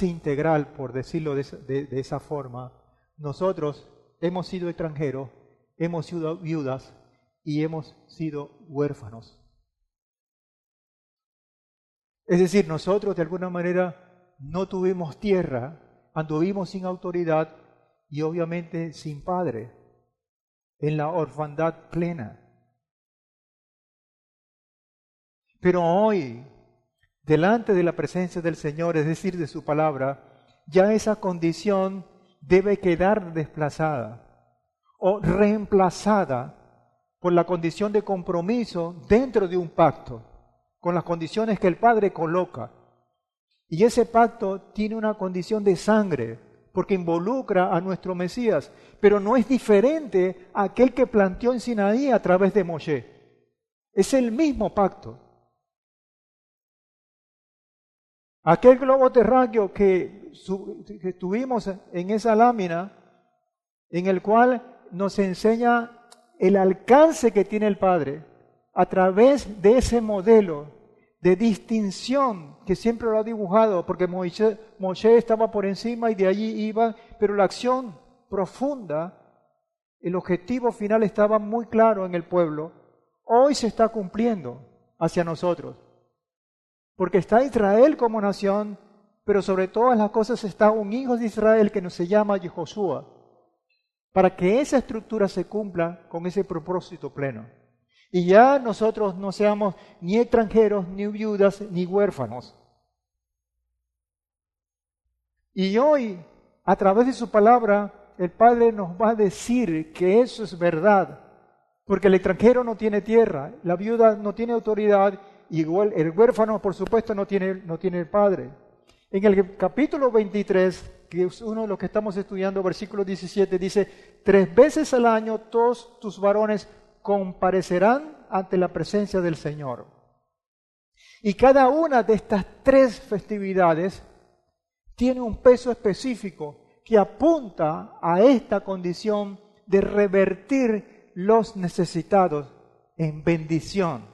integral, por decirlo de esa forma, nosotros hemos sido extranjeros, hemos sido viudas y hemos sido huérfanos. Es decir, nosotros de alguna manera no tuvimos tierra, anduvimos sin autoridad y obviamente sin padre, en la orfandad plena. Pero hoy, delante de la presencia del Señor, es decir, de su palabra, ya esa condición debe quedar desplazada o reemplazada por la condición de compromiso dentro de un pacto, con las condiciones que el Padre coloca. Y ese pacto tiene una condición de sangre, porque involucra a nuestro Mesías, pero no es diferente a aquel que planteó en Sinaí a través de Moshe. Es el mismo pacto. Aquel globo terráqueo que tuvimos en esa lámina, en el cual nos enseña el alcance que tiene el Padre a través de ese modelo de distinción que siempre lo ha dibujado, porque Moshe estaba por encima y de allí iba, pero la acción profunda, el objetivo final estaba muy claro en el pueblo. Hoy se está cumpliendo hacia nosotros, porque está Israel como nación, pero sobre todas las cosas está un hijo de Israel que se llama Yehoshua, para que esa estructura se cumpla con ese propósito pleno. Y ya nosotros no seamos ni extranjeros, ni viudas, ni huérfanos. Y hoy, a través de su palabra, el Padre nos va a decir que eso es verdad. Porque el extranjero no tiene tierra, la viuda no tiene autoridad, y el huérfano, por supuesto, no tiene el padre. En el capítulo 23, que es uno de los que estamos estudiando, versículo 17, dice, 3 veces al año todos tus varones comparecerán ante la presencia del Señor. Y cada una de estas 3 festividades tiene un peso específico que apunta a esta condición de revertir los necesitados en bendición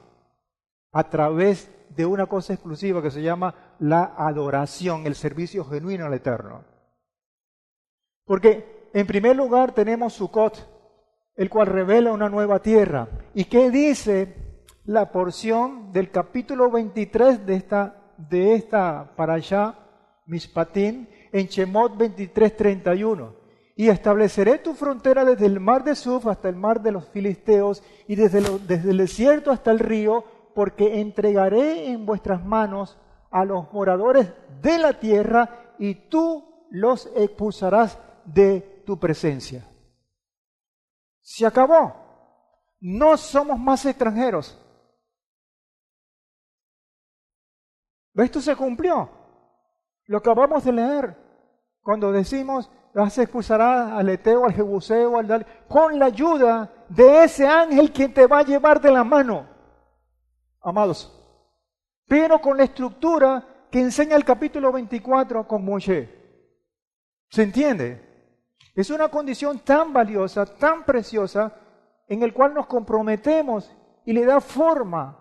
a través de una cosa exclusiva que se llama la adoración, el servicio genuino al Eterno. Porque en primer lugar tenemos Sukkot, el cual revela una nueva tierra. ¿Y qué dice la porción del capítulo 23 de esta parashá Mishpatim en Shemot 23:31? Y estableceré tu frontera desde el mar de Suf hasta el mar de los filisteos y desde el desierto hasta el río, porque entregaré en vuestras manos a los moradores de la tierra y tú los expulsarás de tu presencia. Se acabó. No somos más extranjeros. Esto se cumplió. Lo acabamos de leer. Cuando decimos, vas a expulsar al Eteo, al Jebuseo, al Dal, con la ayuda de ese ángel quien te va a llevar de la mano. Amados, pero con la estructura que enseña el capítulo 24 con Moshe. ¿Se entiende? Es una condición tan valiosa, tan preciosa, en el cual nos comprometemos y le da forma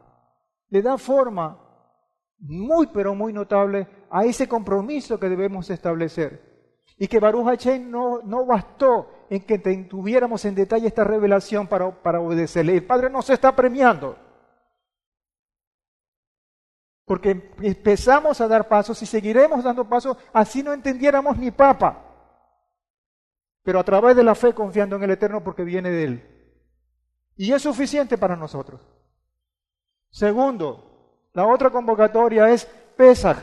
muy pero muy notable a ese compromiso que debemos establecer. Y que Baruch Hashem no bastó en que tuviéramos en detalle esta revelación para obedecerle. El Padre nos está premiando. Porque empezamos a dar pasos y seguiremos dando pasos, así no entendiéramos ni papa. Pero a través de la fe confiando en el Eterno porque viene de Él. Y es suficiente para nosotros. Segundo, la otra convocatoria es Pesaj,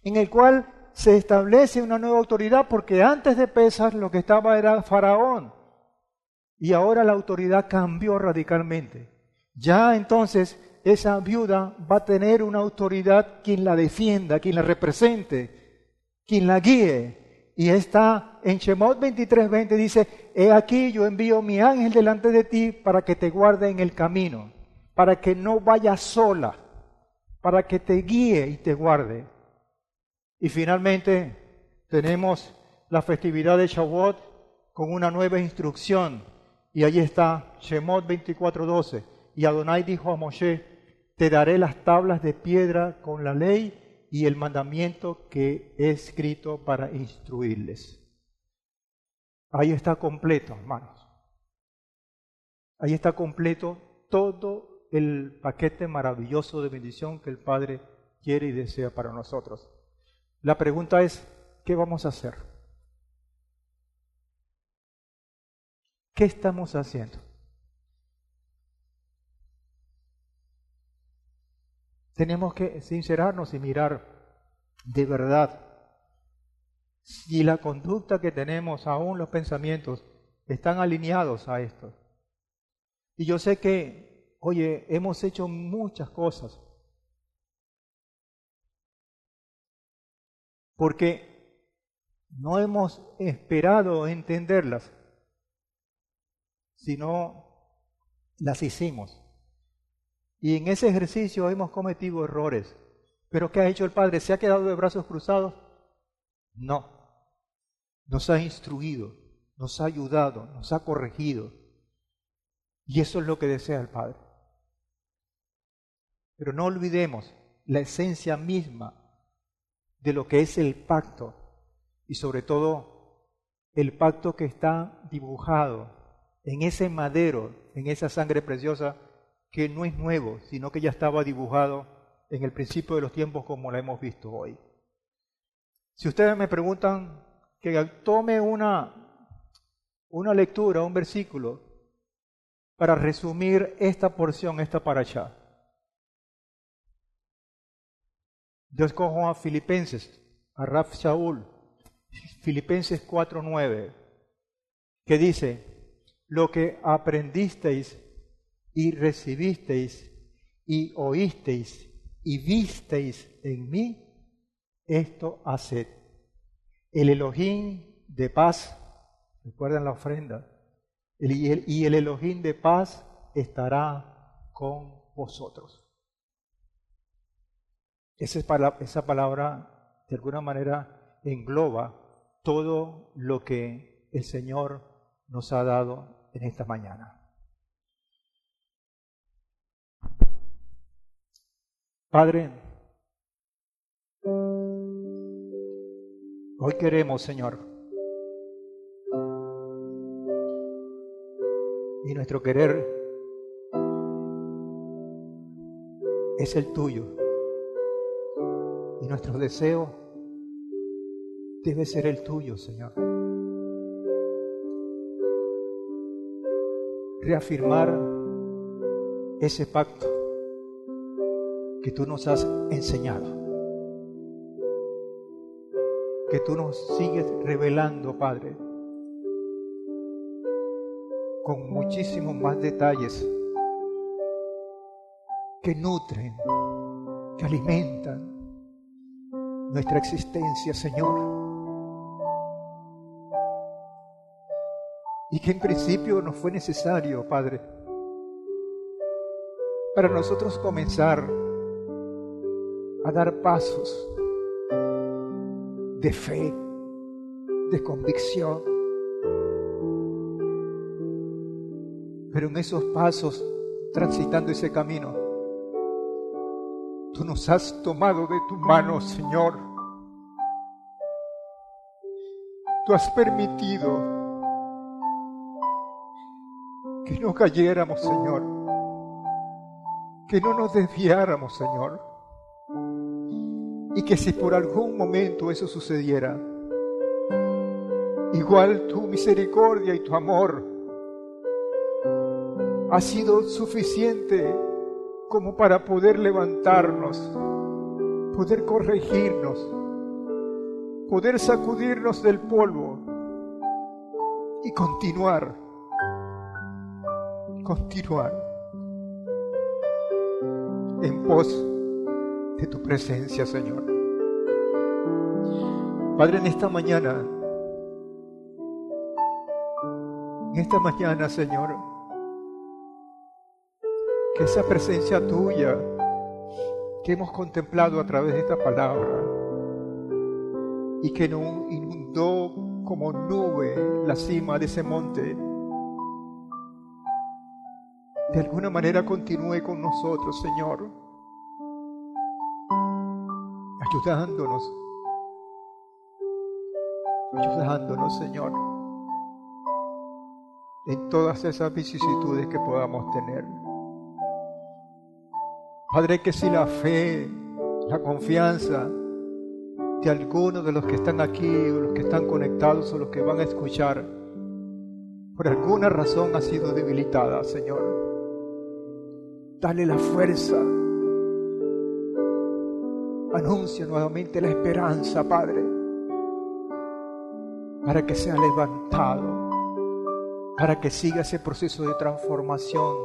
en el cual se establece una nueva autoridad, porque antes de Pesaj lo que estaba era Faraón. Y ahora la autoridad cambió radicalmente. Ya entonces esa viuda va a tener una autoridad quien la defienda, quien la represente, quien la guíe. Y está en Shemot 23:20 dice, he aquí yo envío mi ángel delante de ti para que te guarde en el camino, para que no vayas sola, para que te guíe y te guarde. Y finalmente tenemos la festividad de Shavuot con una nueva instrucción. Y ahí está Shemot 24:12. Y Adonai dijo a Moshe, te daré las tablas de piedra con la ley y el mandamiento que he escrito para instruirles. Ahí está completo, hermanos. Ahí está completo todo el paquete maravilloso de bendición que el Padre quiere y desea para nosotros. La pregunta es, ¿qué vamos a hacer? ¿Qué estamos haciendo? Tenemos que sincerarnos y mirar de verdad si la conducta que tenemos, aún los pensamientos, están alineados a esto. Y yo sé que, oye, hemos hecho muchas cosas porque no hemos esperado entenderlas, sino las hicimos. Y en ese ejercicio hemos cometido errores. ¿Pero qué ha hecho el Padre? ¿Se ha quedado de brazos cruzados? No. Nos ha instruido, nos ha ayudado, nos ha corregido. Y eso es lo que desea el Padre. Pero no olvidemos la esencia misma de lo que es el pacto. Y sobre todo, el pacto que está dibujado en ese madero, en esa sangre preciosa, que no es nuevo, sino que ya estaba dibujado en el principio de los tiempos como lo hemos visto hoy. Si ustedes me preguntan que tome una lectura, un versículo, para resumir esta porción, esta parashá. Yo escojo a Filipenses, a Rav Shaul, Filipenses 4:9, que dice, lo que aprendisteis y recibisteis y oísteis y visteis en mí, esto haced. El Elohim de paz, recuerdan la ofrenda, y el Elohim de paz estará con vosotros. Esa palabra de alguna manera engloba todo lo que el Señor nos ha dado en esta mañana. Padre, hoy queremos, Señor, y nuestro querer es el tuyo, y nuestro deseo debe ser el tuyo, Señor. Reafirmar ese pacto que tú nos has enseñado, que tú nos sigues revelando, Padre, con muchísimos más detalles que nutren, que alimentan nuestra existencia, Señor. Y que en principio nos fue necesario, Padre, para nosotros comenzar a dar pasos de fe, de convicción. Pero en esos pasos, transitando ese camino, tú nos has tomado de tu mano, Señor. Tú has permitido que no cayéramos, Señor, que no nos desviáramos, Señor, y que si por algún momento eso sucediera, igual tu misericordia y tu amor ha sido suficiente como para poder levantarnos, poder corregirnos, poder sacudirnos del polvo y continuar en pos de tu presencia, Señor. Padre, en esta mañana, Señor, que esa presencia tuya que hemos contemplado a través de esta palabra y que inundó como nube la cima de ese monte, de alguna manera continúe con nosotros, Señor, ayudándonos, Señor, en todas esas vicisitudes que podamos tener. Padre, que si la fe, la confianza de algunos de los que están aquí, o los que están conectados, o los que van a escuchar, por alguna razón ha sido debilitada, Señor, dale la fuerza. Anuncia nuevamente la esperanza, Padre, para que sea levantado, para que siga ese proceso de transformación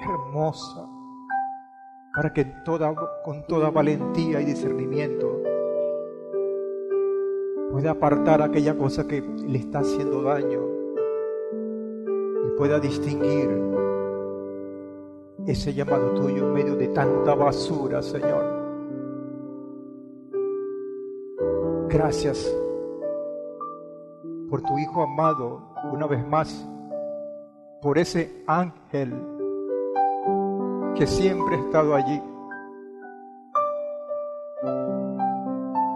hermosa, para que con toda valentía y discernimiento pueda apartar aquella cosa que le está haciendo daño y pueda distinguir ese llamado tuyo en medio de tanta basura, Señor. Gracias por tu Hijo amado, una vez más, por ese ángel que siempre ha estado allí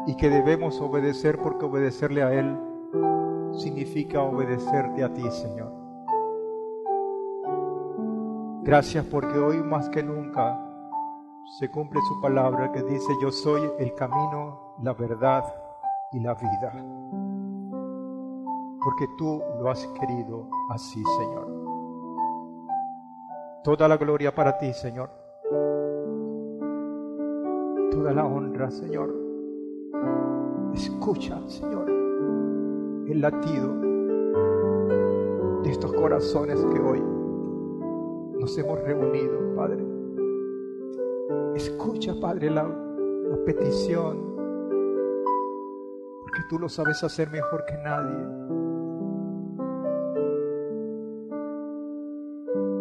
y que debemos obedecer, porque obedecerle a Él significa obedecerte a ti, Señor. Gracias porque hoy más que nunca se cumple su palabra que dice: yo soy el camino, la verdad y la vida, porque tú lo has querido así, Señor. Toda la gloria para ti, Señor. Toda la honra, Señor. Escucha, Señor, el latido de estos corazones que hoy nos hemos reunido, Padre. Escucha, Padre, la petición, porque tú lo sabes hacer mejor que nadie.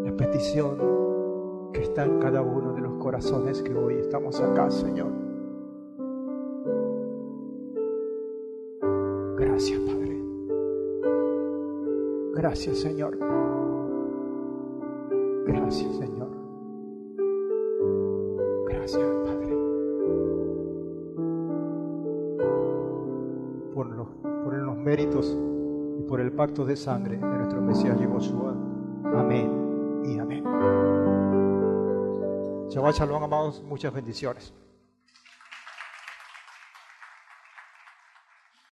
La petición que está en cada uno de los corazones que hoy estamos acá, Señor. Gracias, Padre. Gracias, Señor. Gracias, Señor. Gracias, Padre, por los méritos y por el pacto de sangre de nuestro Mesías Yehoshua. Amén y amén. Shabbat Shalom, amados, muchas bendiciones.